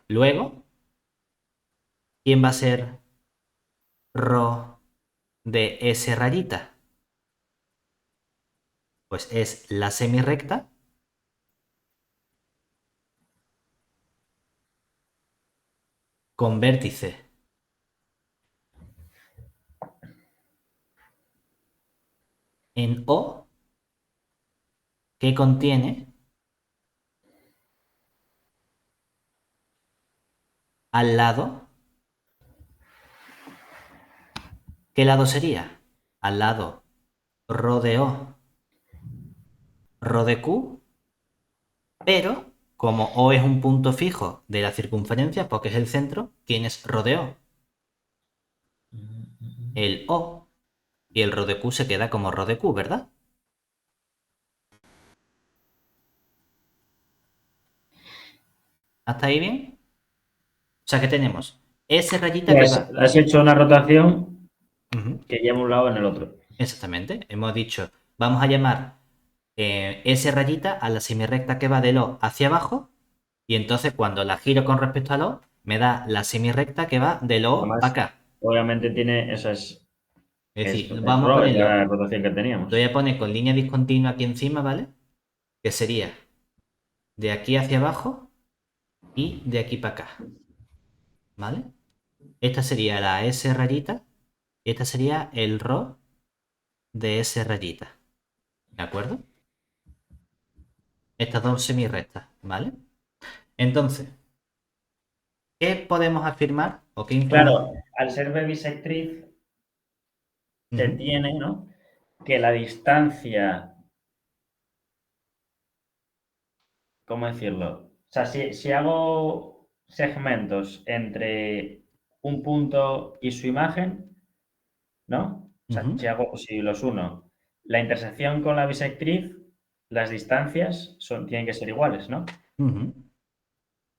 Speaker 1: Luego, ¿quién va a ser rho de S rayita? Pues es la semirrecta con vértice en O que contiene al lado. ¿Qué lado sería? Al lado ρ de O, ρ de Q, pero como O es un punto fijo de la circunferencia, porque es el centro, tienes ρ de O. El O y el ρ de Q se queda como ρ de Q, ¿verdad? ¿Hasta ahí bien? O sea que tenemos S rayita que va.
Speaker 2: Has hecho una rotación
Speaker 1: Ujú,
Speaker 2: que lleva un lado en el otro.
Speaker 1: exactamente. Hemos dicho, vamos a llamar S rayita a la semirrecta que va del O hacia abajo. Y entonces cuando la giro con respecto al O, me da la semirrecta que va del O para
Speaker 2: Además,
Speaker 1: acá.
Speaker 2: obviamente tiene, esa
Speaker 1: Es decir,
Speaker 2: es
Speaker 1: vamos a
Speaker 2: es
Speaker 1: ponerlo.
Speaker 2: la rotación que
Speaker 1: Lo voy
Speaker 2: teníamos.
Speaker 1: a poner con línea discontinua aquí encima, ¿vale? Que sería de aquí hacia abajo y de aquí para acá, ¿vale? Esta sería la S rayita y esta sería el ρ de S rayita, ¿de acuerdo? Estas dos semirrectas, ¿vale? Entonces, ¿qué podemos afirmar o qué
Speaker 2: Claro,
Speaker 1: información?
Speaker 2: al ser B bisectriz, te
Speaker 1: Ujú,
Speaker 2: tiene, ¿no? Que la distancia, ¿cómo decirlo? O sea, si hago segmentos entre un punto y su imagen, ¿no? O sea,
Speaker 1: ujú,
Speaker 2: si los uno, la intersección con la bisectriz, las distancias tienen que ser iguales, ¿no?
Speaker 1: ujú.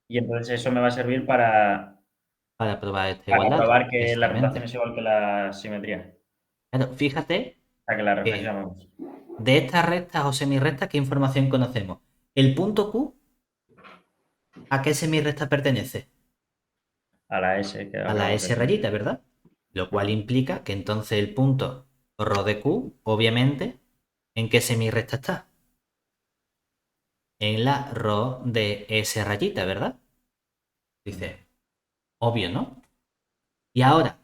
Speaker 2: Y entonces eso me va a servir
Speaker 1: Para probar esta
Speaker 2: para
Speaker 1: igualdad.
Speaker 2: probar que la rotación
Speaker 1: Exactamente.
Speaker 2: es igual que la simetría.
Speaker 1: Claro, fíjate
Speaker 2: O sea, que la
Speaker 1: que
Speaker 2: reflexión, vamos.
Speaker 1: de estas rectas o semirrectas, ¿qué información conocemos? El punto Q, ¿a qué semirrecta pertenece?
Speaker 2: A la S que
Speaker 1: A la
Speaker 2: acabamos de
Speaker 1: S
Speaker 2: decir.
Speaker 1: rayita, ¿verdad? Lo cual implica que entonces el punto ρ de Q, obviamente, ¿en qué semirrecta está? En la ρ de S rayita, ¿verdad? Dice, obvio, ¿no? Y ahora,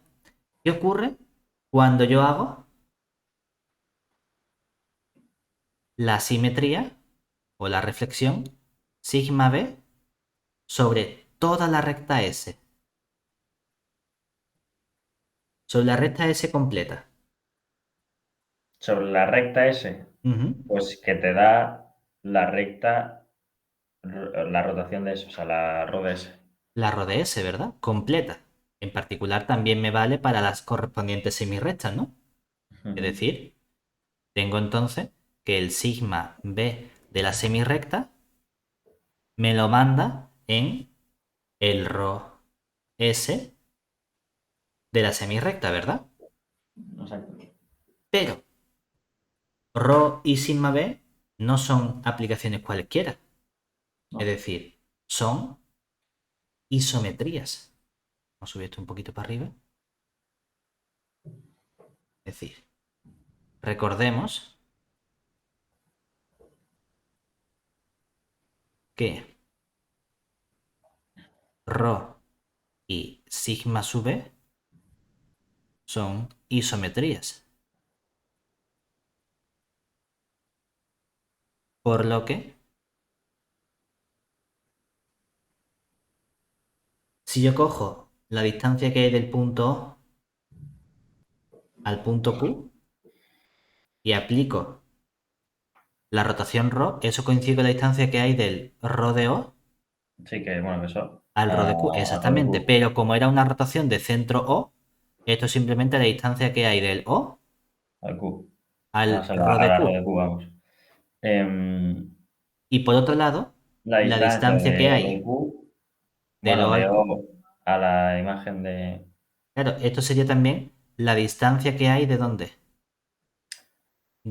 Speaker 1: ¿qué ocurre cuando yo hago la simetría o la reflexión sigma b sobre toda la recta S? Sobre la recta S completa.
Speaker 2: Sobre la recta S,
Speaker 1: Ujú.
Speaker 2: pues que te da la recta, la rotación de eso, o sea, la ρ de S.
Speaker 1: La ρ de S, ¿verdad? Completa. En particular también me vale para las correspondientes semirrectas, ¿no? Es
Speaker 2: Ujú.
Speaker 1: decir, tengo entonces que el sigma b de la semirrecta me lo manda en el ρ s de la semirrecta, ¿verdad?
Speaker 2: Exacto.
Speaker 1: Pero ρ y sigma b no son aplicaciones cualquiera. Es
Speaker 2: No.
Speaker 1: decir, son isometrías. Vamos a subir esto un poquito para arriba. Es decir, recordemos que ρ y sigma sub b son isometrías. Por lo que, si yo cojo la distancia que hay del punto O al punto Q y aplico la rotación ρ, eso coincide con la distancia que hay del ρ de O
Speaker 2: Sí que, bueno, que eso,
Speaker 1: al ρ de Q,
Speaker 2: a ρ de
Speaker 1: exactamente.
Speaker 2: Q,
Speaker 1: Pero como era una rotación de centro O, esto es simplemente la distancia que hay del O
Speaker 2: al Q,
Speaker 1: al ρ
Speaker 2: a
Speaker 1: de
Speaker 2: la ρ de
Speaker 1: Q.
Speaker 2: Q, vamos. Em,
Speaker 1: Y por otro lado,
Speaker 2: la
Speaker 1: la
Speaker 2: distancia
Speaker 1: distancia que
Speaker 2: de O de
Speaker 1: hay
Speaker 2: Q,
Speaker 1: del
Speaker 2: bueno,
Speaker 1: O
Speaker 2: de
Speaker 1: al Q.
Speaker 2: O a la imagen
Speaker 1: Claro, esto sería también la distancia que hay de dónde?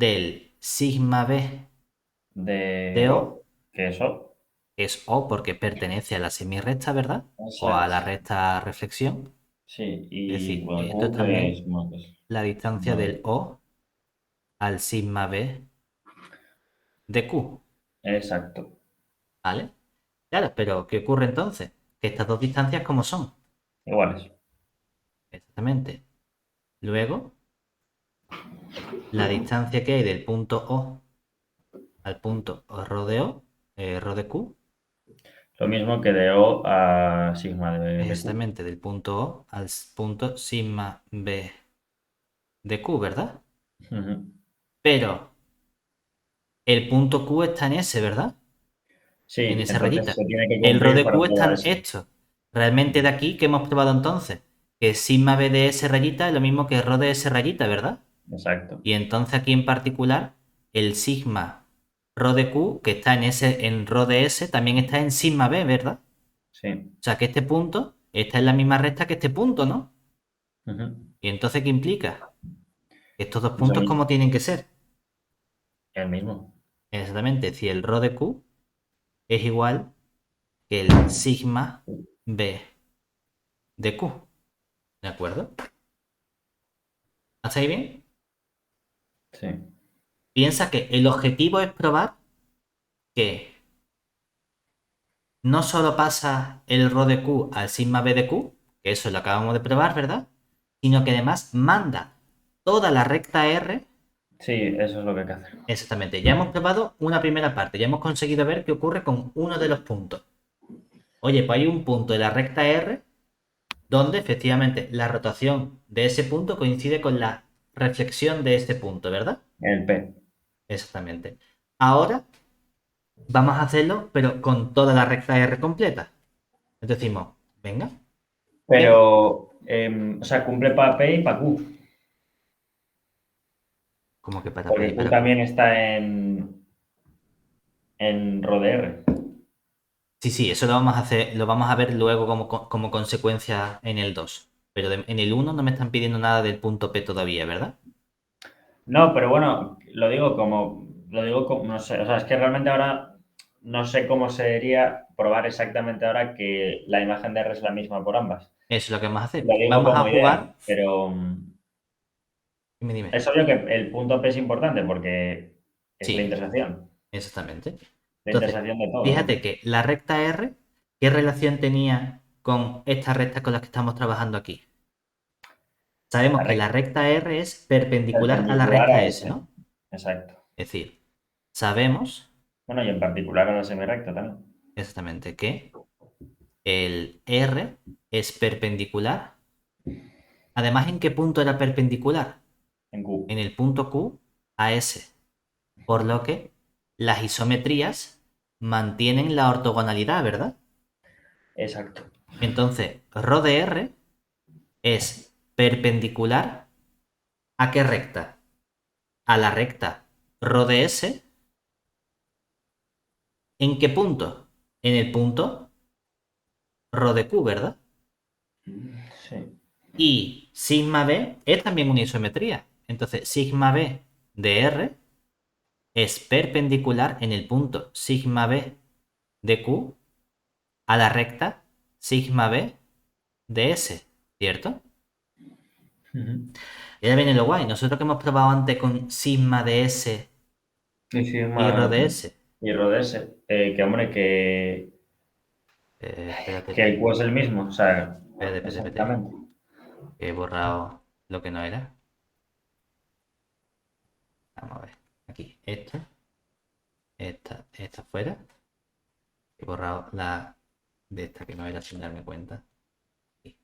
Speaker 1: Del sigma b
Speaker 2: de
Speaker 1: de O,
Speaker 2: O, que es O.
Speaker 1: que es O porque pertenece a la semirrecta, ¿verdad? O a la
Speaker 2: Exacto.
Speaker 1: recta reflexión.
Speaker 2: Sí,
Speaker 1: Es
Speaker 2: y
Speaker 1: decir,
Speaker 2: bueno,
Speaker 1: esto es
Speaker 2: Q que es,
Speaker 1: también
Speaker 2: bueno, pues,
Speaker 1: la distancia
Speaker 2: sigma
Speaker 1: del
Speaker 2: B.
Speaker 1: O al sigma b de Q,
Speaker 2: Exacto.
Speaker 1: ¿vale? Claro, pero ¿qué ocurre entonces? Que estas dos distancias, ¿cómo son?
Speaker 2: Iguales.
Speaker 1: Exactamente. Luego, la distancia que hay del punto O al punto ρ de O, ρ de Q,
Speaker 2: Lo mismo que de O a sigma de Q.
Speaker 1: exactamente del punto O al punto sigma B de Q, ¿verdad?
Speaker 2: Ujú.
Speaker 1: Pero el punto Q está en S, ¿verdad? En
Speaker 2: Sí,
Speaker 1: esa
Speaker 2: entonces
Speaker 1: rayita.
Speaker 2: se tiene que
Speaker 1: El ρ
Speaker 2: cumplir
Speaker 1: de
Speaker 2: para
Speaker 1: Q está
Speaker 2: probar
Speaker 1: en
Speaker 2: eso.
Speaker 1: esto. Realmente de aquí, ¿qué hemos probado entonces? Que sigma B de S rayita es lo mismo que ρ de S rayita, ¿verdad?
Speaker 2: Exacto.
Speaker 1: Y entonces aquí en particular, el sigma ρ de Q, que está en S, en ρ de S, también está en sigma B, ¿verdad?
Speaker 2: Sí.
Speaker 1: O sea que este punto está en la misma recta que este punto, ¿no?
Speaker 2: Ujú.
Speaker 1: ¿Y entonces qué implica? Estos dos
Speaker 2: Lo
Speaker 1: puntos,
Speaker 2: mismo.
Speaker 1: ¿cómo tienen que ser?
Speaker 2: El mismo.
Speaker 1: Exactamente, si el ρ de Q es igual que el sigma B de Q. ¿De acuerdo? ¿Hasta ahí bien?
Speaker 2: Sí.
Speaker 1: Piensa que el objetivo es probar que no solo pasa el ρ de Q al sigma B de Q, que eso lo acabamos de probar, ¿verdad? Sino que además manda toda la recta R.
Speaker 2: Sí, eso es lo que hay que hacer.
Speaker 1: Exactamente, ya hemos probado una primera parte, ya hemos conseguido ver qué ocurre con uno de los puntos. Oye, pues hay un punto de la recta R donde efectivamente la rotación de ese punto coincide con la reflexión de este punto, ¿verdad?
Speaker 2: El P.
Speaker 1: Exactamente. Ahora vamos a hacerlo, pero con toda la recta R completa. Entonces decimos, venga, P,
Speaker 2: Pero, o sea, cumple para P y para Q.
Speaker 1: como que para P y
Speaker 2: Porque Q
Speaker 1: para Q.
Speaker 2: también está en RODR.
Speaker 1: Sí, sí, eso lo vamos a hacer, lo vamos a ver luego como consecuencia en el 2. Pero en el uno no me están pidiendo nada del punto P todavía, ¿verdad?
Speaker 2: No, pero bueno, lo digo como, no sé, o sea, es que realmente ahora no sé cómo sería probar exactamente ahora que la imagen de R es la misma por ambas.
Speaker 1: Eso es lo que vamos a hacer.
Speaker 2: Lo digo
Speaker 1: Vamos a
Speaker 2: como idea,
Speaker 1: jugar.
Speaker 2: pero
Speaker 1: Dime, dime.
Speaker 2: es obvio que el punto P es importante porque es la
Speaker 1: Sí,
Speaker 2: intersección,
Speaker 1: exactamente.
Speaker 2: la
Speaker 1: Entonces,
Speaker 2: intersección de todo,
Speaker 1: fíjate
Speaker 2: vamos.
Speaker 1: que la recta R, ¿qué relación tenía con esta recta con la que estamos trabajando aquí?
Speaker 2: La
Speaker 1: Sabemos que la
Speaker 2: recta
Speaker 1: recta R es perpendicular a la
Speaker 2: perpendicular
Speaker 1: recta
Speaker 2: a
Speaker 1: S,
Speaker 2: S.
Speaker 1: ¿no?
Speaker 2: Exacto.
Speaker 1: Es decir, sabemos
Speaker 2: Bueno, y en particular a la semirrecta también.
Speaker 1: exactamente que el R es perpendicular. Además, ¿en qué punto era perpendicular?
Speaker 2: En Q.
Speaker 1: En el punto Q a S. Por lo que las isometrías mantienen la ortogonalidad, ¿verdad?
Speaker 2: Exacto.
Speaker 1: Entonces, ρ de R es perpendicular ¿a qué recta? A la recta ρ de S. ¿En qué punto? En el punto ρ de Q, ¿verdad?
Speaker 2: Sí.
Speaker 1: Y sigma B es también una isometría. Entonces, sigma B de R es perpendicular en el punto sigma B de Q a la recta sigma B de S, ¿cierto?
Speaker 2: Ujú.
Speaker 1: Y ahora viene lo guay. Nosotros que hemos probado antes con sigma de S
Speaker 2: Y
Speaker 1: y ρ
Speaker 2: sigma
Speaker 1: de S.
Speaker 2: y rho de S. Que hombre,
Speaker 1: Espérate,
Speaker 2: que el Q es el mismo. O sea,
Speaker 1: espérate.
Speaker 2: exactamente.
Speaker 1: Que he borrado lo que no era. Vamos a ver. Aquí, esta fuera. He borrado la de esta que no era sin darme cuenta. Aquí.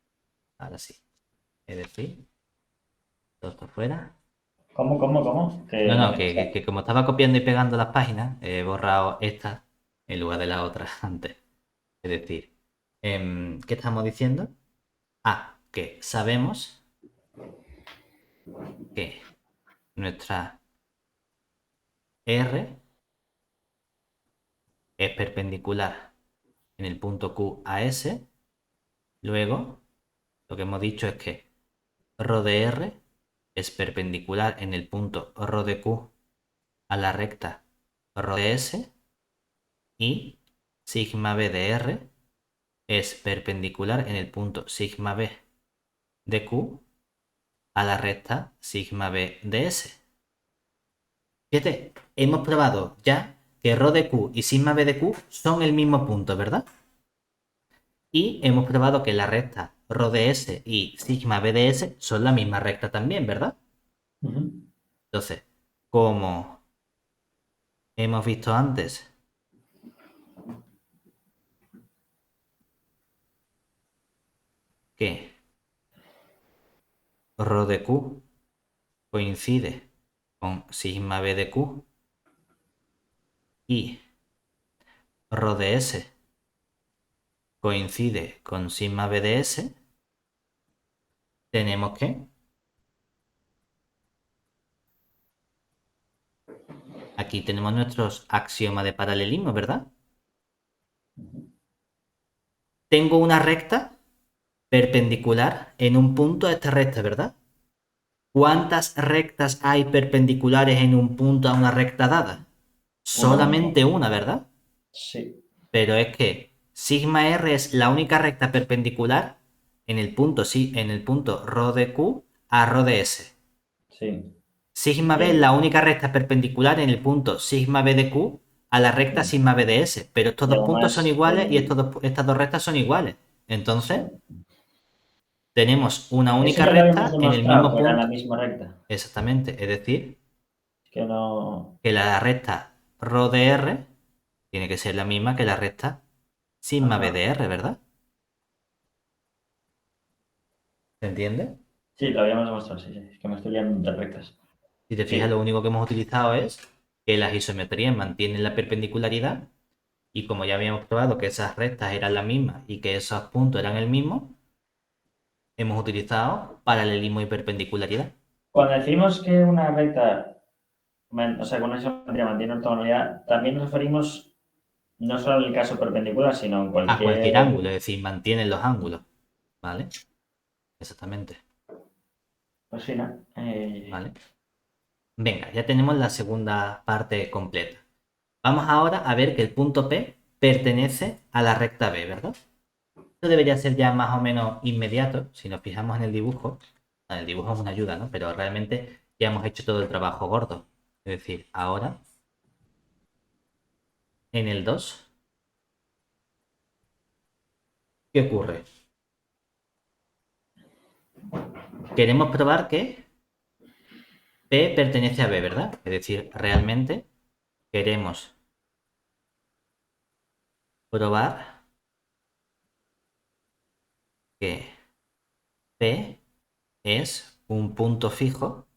Speaker 1: Ahora sí. Es decir, todo esto fuera.
Speaker 2: ¿Cómo?
Speaker 1: No,
Speaker 2: Que no
Speaker 1: no,
Speaker 2: te he escuchado.
Speaker 1: que como estaba copiando y pegando las páginas, he borrado esta en lugar de la otra antes. Es decir, ¿qué estamos diciendo? Ah, que sabemos que nuestra R es perpendicular en el punto Q a S. Luego, lo que hemos dicho es que ρ de R es perpendicular en el punto ρ de Q a la recta ρ de S y sigma B de R es perpendicular en el punto sigma B de Q a la recta sigma B de S. Fíjate, hemos probado ya que ρ de Q y sigma B de Q son el mismo punto, ¿verdad? Y hemos probado que la recta rho de S y sigma B de S son la misma recta también, ¿verdad? Entonces, como hemos visto antes que rho de Q coincide con sigma B de Q y rho de S coincide con sigma B de S, tenemos que aquí tenemos nuestros axiomas de paralelismo, ¿verdad? Tengo una recta perpendicular en un punto a esta recta, ¿verdad? ¿Cuántas rectas hay perpendiculares en un punto a una recta dada?
Speaker 2: Una.
Speaker 1: Solamente una, ¿verdad?
Speaker 2: Sí.
Speaker 1: Pero es que sigma r es la única recta perpendicular en el punto, sí, en el punto rho de Q a rho de S.
Speaker 2: Sí.
Speaker 1: Sigma b es
Speaker 2: Y,
Speaker 1: la única recta perpendicular en el punto sigma b de Q a la recta sigma b de S. Pero estos
Speaker 2: y
Speaker 1: dos puntos son
Speaker 2: además,
Speaker 1: iguales y estas dos rectas son iguales. Entonces,
Speaker 2: sí.
Speaker 1: tenemos una
Speaker 2: Eso
Speaker 1: única
Speaker 2: ya lo habíamos
Speaker 1: recta en el
Speaker 2: demostrado,
Speaker 1: mismo
Speaker 2: que era la
Speaker 1: punto.
Speaker 2: misma recta.
Speaker 1: Exactamente. Es decir,
Speaker 2: Es que no.
Speaker 1: que la recta rho de R tiene que ser la misma que la recta sigma b
Speaker 2: Ajá.
Speaker 1: de R, ¿verdad? ¿Se entiende?
Speaker 2: Sí, lo habíamos demostrado, sí, sí. Es que me estoy liando de rectas.
Speaker 1: Si te fijas, lo
Speaker 2: Sí.
Speaker 1: único que hemos utilizado es que las isometrías mantienen la perpendicularidad y como ya habíamos probado que esas rectas eran las mismas y que esos puntos eran el mismo, hemos utilizado paralelismo y perpendicularidad.
Speaker 2: Cuando decimos que una recta, o sea, que una isometría mantiene ortogonalidad, también nos referimos no solo en el caso perpendicular, sino en
Speaker 1: A cualquier
Speaker 2: cualquier.
Speaker 1: ángulo, es decir, mantienen los ángulos. ¿Vale? Exactamente.
Speaker 2: Pues sí, ¿no?
Speaker 1: ¿Vale? Venga, ya tenemos la segunda parte completa. Vamos ahora a ver que el punto P pertenece a la recta B, ¿verdad? Esto debería ser ya más o menos inmediato, si nos fijamos en el dibujo. El dibujo es una ayuda, ¿no? Pero realmente ya hemos hecho todo el trabajo gordo. Es decir, ahora, en el 2, ¿qué ocurre? Queremos probar que P pertenece a B, ¿verdad? Es decir, realmente queremos probar que P es un punto fijo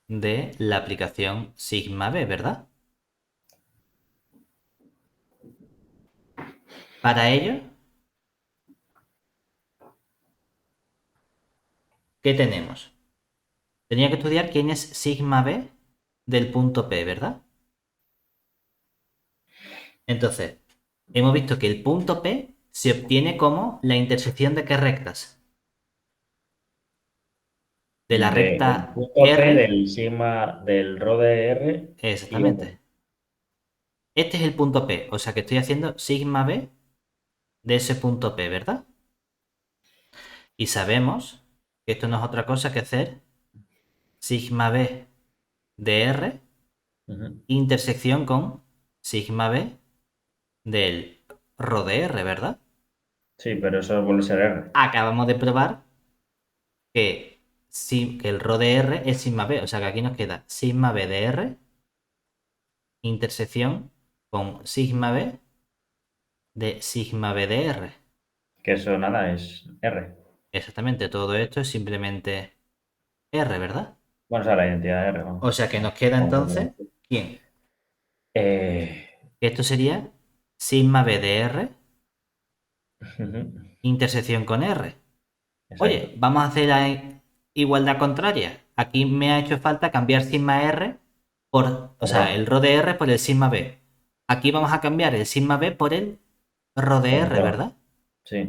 Speaker 1: de la aplicación sigma B, ¿verdad? Para ello, ¿qué tenemos? Tenía que estudiar quién es sigma B del punto P, ¿verdad? Entonces, hemos visto que el punto P se obtiene como la intersección de qué rectas. De la
Speaker 2: Del
Speaker 1: recta
Speaker 2: punto P
Speaker 1: R,
Speaker 2: del sigma del rho de R y R.
Speaker 1: exactamente. Este es el punto P, o sea que estoy haciendo sigma B de ese punto P, ¿verdad? Y sabemos que esto no es otra cosa que hacer sigma B de R
Speaker 2: Ujú.
Speaker 1: intersección con sigma B del rho de R, ¿verdad?
Speaker 2: Sí, pero eso vuelve a ser R.
Speaker 1: Acabamos de probar que, que el rho de R es sigma B, o sea que aquí nos queda sigma B de R intersección con sigma B de sigma B de R.
Speaker 2: Que eso nada es R.
Speaker 1: Exactamente, todo esto es simplemente R, ¿verdad?
Speaker 2: Bueno, o sea, la identidad de R,
Speaker 1: O
Speaker 2: vamos.
Speaker 1: sea que nos queda entonces, ¿quién?
Speaker 2: Eh,
Speaker 1: Esto sería sigma B de R
Speaker 2: ujú.
Speaker 1: intersección con R.
Speaker 2: Exacto.
Speaker 1: Oye, vamos a hacer la igualdad contraria. Aquí me ha hecho falta cambiar sigma R por, o sea, el
Speaker 2: Rho.
Speaker 1: rho de R por el sigma B. Aquí vamos a cambiar el sigma B por el rho de
Speaker 2: Por
Speaker 1: R,
Speaker 2: Rho.
Speaker 1: ¿verdad?
Speaker 2: Sí.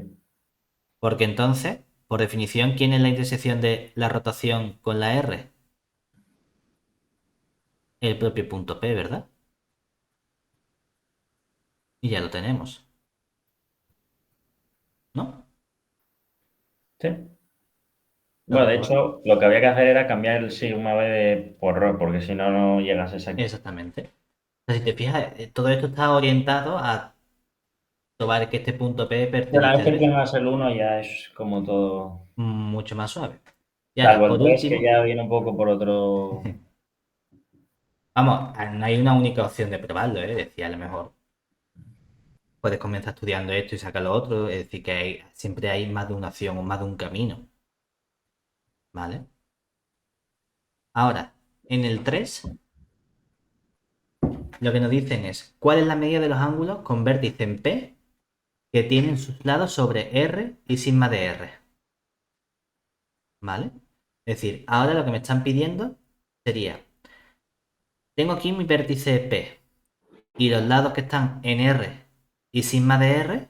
Speaker 1: Porque entonces, por definición, ¿quién es la intersección de la rotación con la R? El propio punto P, ¿verdad? Y ya lo tenemos, ¿no?
Speaker 2: Sí.
Speaker 1: No,
Speaker 2: Bueno, de
Speaker 1: pues,
Speaker 2: hecho, lo que había que hacer era cambiar el sigma B por Rho, porque si no, no llegas a esa.
Speaker 1: exactamente. O sea, si te fijas, todo esto está orientado a probar que este punto P
Speaker 2: Una
Speaker 1: pertenece
Speaker 2: vez
Speaker 1: al
Speaker 2: que
Speaker 1: B.
Speaker 2: tengas el uno ya es como todo.
Speaker 1: Mucho más suave. Y ahora,
Speaker 2: Salvo el
Speaker 1: por
Speaker 2: 3 que
Speaker 1: último,
Speaker 2: ya viene un poco por otro.
Speaker 1: vamos, no hay una única opción de probarlo, ¿eh? Es decir, a lo mejor puedes comenzar estudiando esto y sacar lo otro. Es decir, que siempre hay más de una opción o más de un camino. ¿Vale? Ahora, en el 3 lo que nos dicen es, ¿cuál es la medida de los ángulos con vértice en P que tienen sus lados sobre R y sigma de R? ¿Vale? Es decir, ahora lo que me están pidiendo sería, tengo aquí mi vértice P y los lados que están en R y sigma de R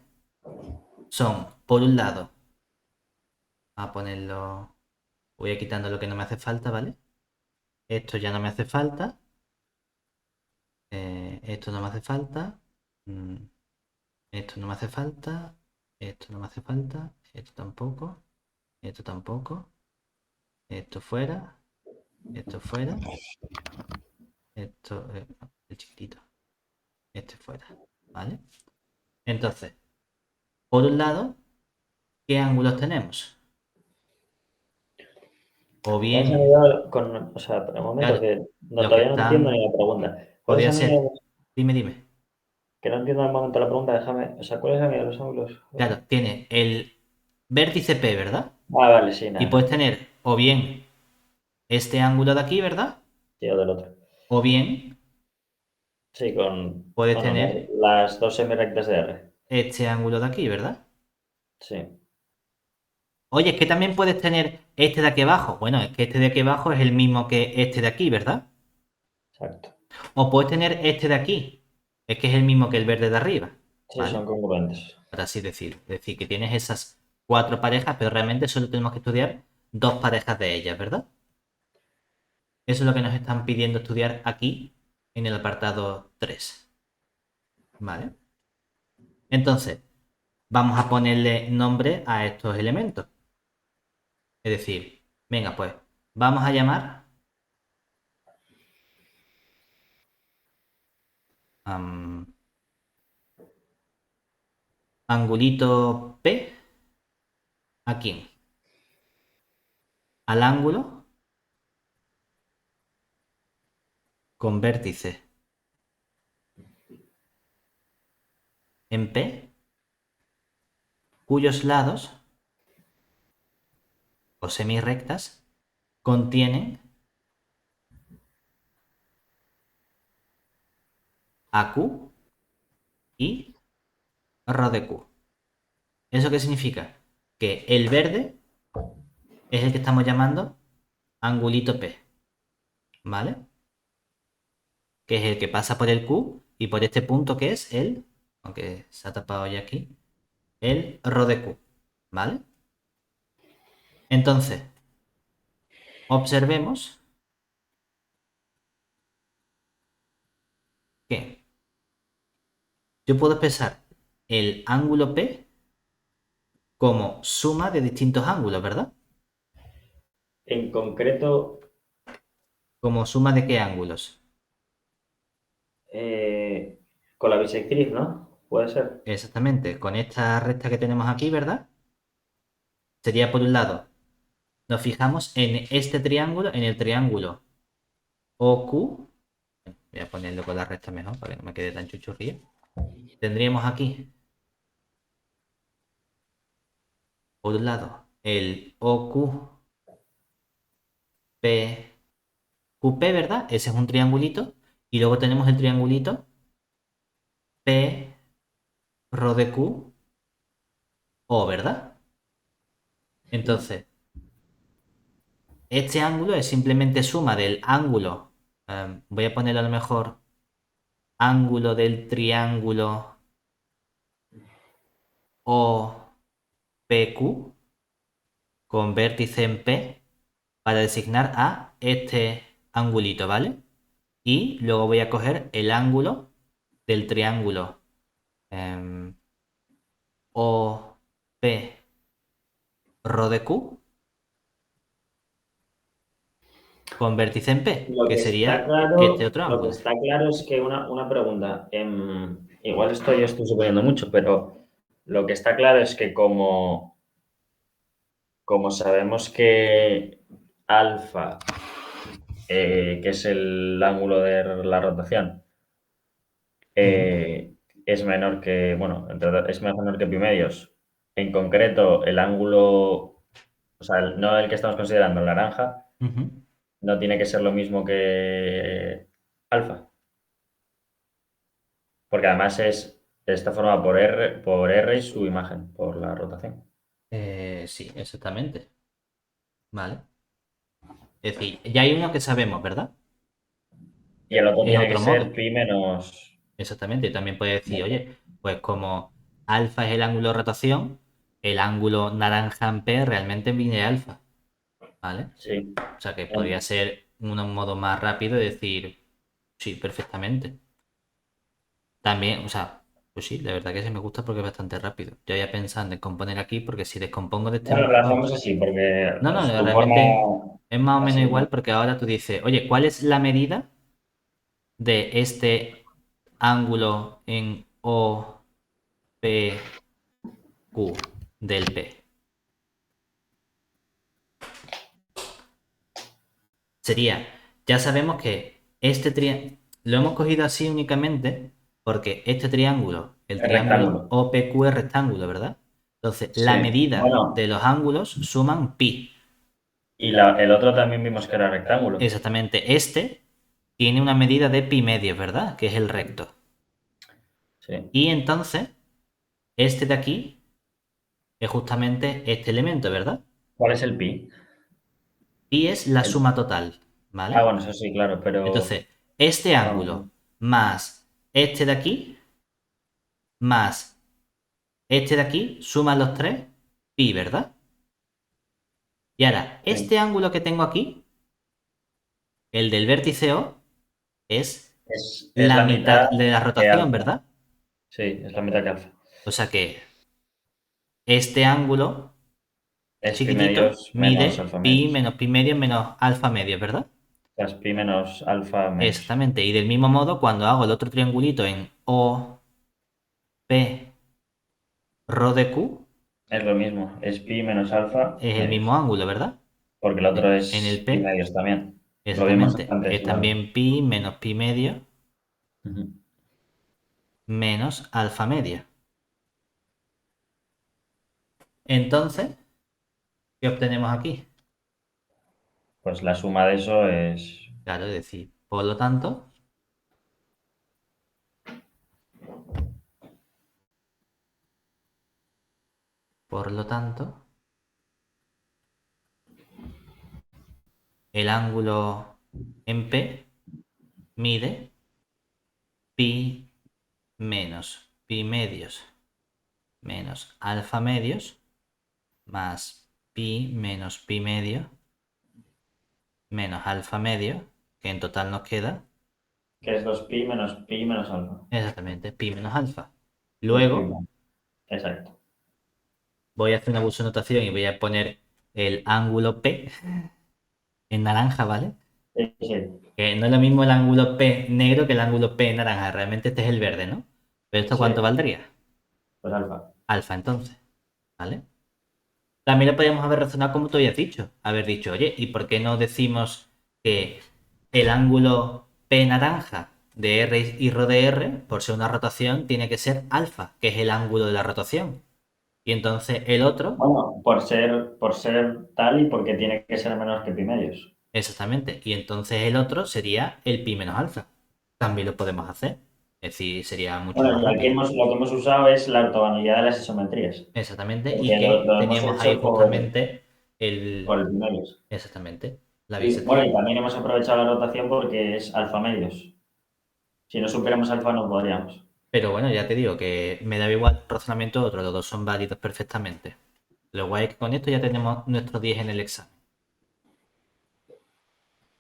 Speaker 1: son, por un lado, a ponerlo, voy a quitando lo que no me hace falta, ¿vale? Esto ya no me hace falta, esto no me hace falta, mm, esto no me hace falta, esto no me hace falta, esto tampoco, esto tampoco, esto fuera, esto fuera, esto, el chiquitito, este fuera, ¿vale? Entonces, por un lado, ¿qué ángulos tenemos? O
Speaker 2: ¿Cuáles han
Speaker 1: bien,
Speaker 2: ido con. O sea, por el momento
Speaker 1: claro,
Speaker 2: que no,
Speaker 1: lo que
Speaker 2: todavía no entiendo
Speaker 1: están,
Speaker 2: ni la pregunta. ¿Cuáles
Speaker 1: podría
Speaker 2: han ido?
Speaker 1: ser, dime,
Speaker 2: Que no entiendo al momento la pregunta, déjame. O sea, ¿cuáles han ido los ángulos?
Speaker 1: claro, tiene el vértice P, ¿verdad?
Speaker 2: Ah, vale, sí,
Speaker 1: Y
Speaker 2: nada.
Speaker 1: puedes tener o bien este ángulo de aquí, ¿verdad?
Speaker 2: Sí, o del otro.
Speaker 1: O bien
Speaker 2: Sí, con.
Speaker 1: puedes
Speaker 2: Bueno,
Speaker 1: tener
Speaker 2: las dos semirectas de R.
Speaker 1: este ángulo de aquí, ¿verdad?
Speaker 2: Sí,
Speaker 1: Oye, es que también puedes tener este de aquí abajo. Bueno, es que este de aquí abajo es el mismo que este de aquí, ¿verdad?
Speaker 2: exacto.
Speaker 1: O puedes tener este de aquí. Es que es el mismo que el verde de arriba,
Speaker 2: Sí,
Speaker 1: ¿vale?
Speaker 2: son congruentes.
Speaker 1: Por así decirlo. Es decir, que tienes esas cuatro parejas, pero realmente solo tenemos que estudiar dos parejas de ellas, ¿verdad? Eso es lo que nos están pidiendo estudiar aquí en el apartado 3. ¿Vale? Entonces, vamos a ponerle nombre a estos elementos. Es decir, venga, pues vamos a llamar am, angulito P a quién? Al ángulo con vértice en P cuyos lados o semirrectas contienen AQ y ρ de Q. ¿Eso qué significa? Que el verde es el que estamos llamando angulito P, ¿vale? Que es el que pasa por el Q y por este punto que es el, aunque se ha tapado ya aquí, el ρ de Q, ¿vale? Entonces, observemos que yo puedo expresar el ángulo P como suma de distintos ángulos, ¿verdad?
Speaker 2: En concreto,
Speaker 1: ¿Como suma de qué ángulos?
Speaker 2: con la bisectriz, ¿no? Puede ser.
Speaker 1: Exactamente, con esta recta que tenemos aquí, ¿verdad? Sería por un lado, nos fijamos en este triángulo, en el triángulo OQ. Voy a ponerlo con la recta mejor para que no me quede tan chuchurría. Tendríamos aquí, por un lado, el OQP, QP, ¿verdad? Ese es un triangulito. Y luego tenemos el triangulito P, ρ de Q, O, ¿verdad? Entonces, este ángulo es simplemente suma del ángulo. Voy a ponerlo a lo mejor ángulo del triángulo OPQ con vértice en P para designar a este angulito, ¿vale? Y luego voy a coger el ángulo del triángulo OP ρ de Q con vértice en P,
Speaker 2: Lo
Speaker 1: que
Speaker 2: que está
Speaker 1: sería este
Speaker 2: claro,
Speaker 1: otro
Speaker 2: lo que
Speaker 1: ángulo.
Speaker 2: está claro es que una pregunta, igual estoy suponiendo mucho, pero lo que está claro es que como sabemos que alfa, que es el ángulo de la rotación,
Speaker 1: Ujú,
Speaker 2: es menor que, bueno, es menor que pi medios. En concreto, el ángulo, o sea, no el que estamos considerando, el naranja,
Speaker 1: ujú.
Speaker 2: no tiene que ser lo mismo que alfa, porque además está formado por R y su imagen, por la rotación.
Speaker 1: Sí, exactamente. Vale. Es decir, ya hay uno que sabemos, ¿verdad?
Speaker 2: Y el otro
Speaker 1: Es
Speaker 2: tiene que
Speaker 1: otro
Speaker 2: ser
Speaker 1: modo.
Speaker 2: pi menos.
Speaker 1: Exactamente. Y también puede decir, oye, pues como alfa es el ángulo de rotación, el ángulo naranja en P realmente viene de alfa. ¿Vale?
Speaker 2: Sí.
Speaker 1: O sea que podría
Speaker 2: En-
Speaker 1: ser un modo más rápido y decir, sí, perfectamente. También, o sea, pues sí, la verdad que sí me gusta porque es bastante rápido. Yo ya pensando en componer aquí, porque si descompongo de este
Speaker 2: Bueno, lo
Speaker 1: modo.
Speaker 2: hacemos así, porque
Speaker 1: No, no,
Speaker 2: tu forma
Speaker 1: realmente es más o menos
Speaker 2: así,
Speaker 1: igual porque ahora tú dices, oye, ¿cuál es la medida de este ángulo en OPQ del P? Sería, ya sabemos que este triángulo lo hemos cogido así únicamente porque este triángulo, el
Speaker 2: es
Speaker 1: triángulo
Speaker 2: rectángulo.
Speaker 1: OPQ es rectángulo, ¿verdad? Entonces, la
Speaker 2: Sí.
Speaker 1: medida de
Speaker 2: Bueno,
Speaker 1: los ángulos suman pi.
Speaker 2: y el otro también vimos que era rectángulo.
Speaker 1: Exactamente, este tiene una medida de pi medios, ¿verdad? Que es el recto.
Speaker 2: Sí.
Speaker 1: Y entonces, este de aquí es justamente este elemento, ¿verdad?
Speaker 2: ¿Cuál es el pi?
Speaker 1: Pi es la
Speaker 2: El-
Speaker 1: suma total,
Speaker 2: Ah,
Speaker 1: ¿vale?
Speaker 2: bueno, eso sí, claro, pero
Speaker 1: Entonces, este
Speaker 2: vamos.
Speaker 1: ángulo más este de aquí más este de aquí, suman los tres, pi, ¿verdad? Y ahora,
Speaker 2: Sí.
Speaker 1: este ángulo que tengo aquí, el del vértice O, es
Speaker 2: Es
Speaker 1: la
Speaker 2: la mitad
Speaker 1: mitad de la
Speaker 2: que
Speaker 1: rotación,
Speaker 2: alfa.
Speaker 1: ¿verdad?
Speaker 2: Sí, es la mitad que alfa.
Speaker 1: O sea que este ángulo
Speaker 2: Es pi
Speaker 1: chiquitito
Speaker 2: medios menos
Speaker 1: mide
Speaker 2: alfa
Speaker 1: pi
Speaker 2: medios.
Speaker 1: menos pi medio menos alfa medio, ¿verdad?
Speaker 2: O sea, es pi menos alfa medios.
Speaker 1: Exactamente. Y del mismo modo, cuando hago el otro triangulito en O, P, rho de Q,
Speaker 2: Es lo mismo, es pi menos alfa
Speaker 1: es el mismo
Speaker 2: medios.
Speaker 1: ángulo, ¿verdad?
Speaker 2: Porque el otro
Speaker 1: En el
Speaker 2: es pi
Speaker 1: P,
Speaker 2: medios también. Lo vimos
Speaker 1: exactamente.
Speaker 2: antes,
Speaker 1: Es
Speaker 2: la.
Speaker 1: también pi menos pi medio
Speaker 2: Ujú.
Speaker 1: menos alfa medio. Entonces, ¿qué obtenemos aquí?
Speaker 2: Pues la suma de eso es.
Speaker 1: Claro, es decir, por lo tanto, el ángulo en P mide pi menos pi medios menos alfa medios más pi menos pi medio menos alfa medio, que en total nos queda
Speaker 2: Que es 2pi menos alfa.
Speaker 1: exactamente pi menos alfa.
Speaker 2: 2pi
Speaker 1: Luego
Speaker 2: menos. Exacto.
Speaker 1: voy a hacer una buena notación y voy a poner el ángulo P en naranja, ¿vale?
Speaker 2: Sí, sí,
Speaker 1: Que no es lo mismo el ángulo P negro que el ángulo P naranja. Realmente este es el verde, ¿no? ¿Pero esto cuánto
Speaker 2: sí,
Speaker 1: valdría?
Speaker 2: pues alfa.
Speaker 1: Alfa, entonces. ¿Vale? También lo podríamos haber razonado como tú habías dicho. Haber dicho, oye, ¿y por qué no decimos que el ángulo P naranja de R y rho de R, por ser una rotación, tiene que ser alfa, que es el ángulo de la rotación? Y entonces el otro,
Speaker 2: Bueno, por ser tal y porque tiene que ser menos que pi medios.
Speaker 1: exactamente. Y entonces el otro sería el pi menos alfa. También lo podemos hacer. Es decir, sería mucho
Speaker 2: Bueno,
Speaker 1: más
Speaker 2: y aquí
Speaker 1: rápido.
Speaker 2: lo que hemos usado es la ortogonalidad de las isometrías.
Speaker 1: Exactamente. Y
Speaker 2: Porque lo,
Speaker 1: que
Speaker 2: lo hemos
Speaker 1: teníamos ahí
Speaker 2: hecho por,
Speaker 1: justamente
Speaker 2: por
Speaker 1: el...
Speaker 2: el pi medios.
Speaker 1: Exactamente. La
Speaker 2: Bueno,
Speaker 1: bisección.
Speaker 2: y también hemos aprovechado la rotación porque es alfa medios. Si no supiéramos alfa no podríamos.
Speaker 1: Pero bueno, ya te digo que me da igual razonamiento otro, los dos son válidos perfectamente. Lo guay es que con esto ya tenemos nuestro 10 en el examen.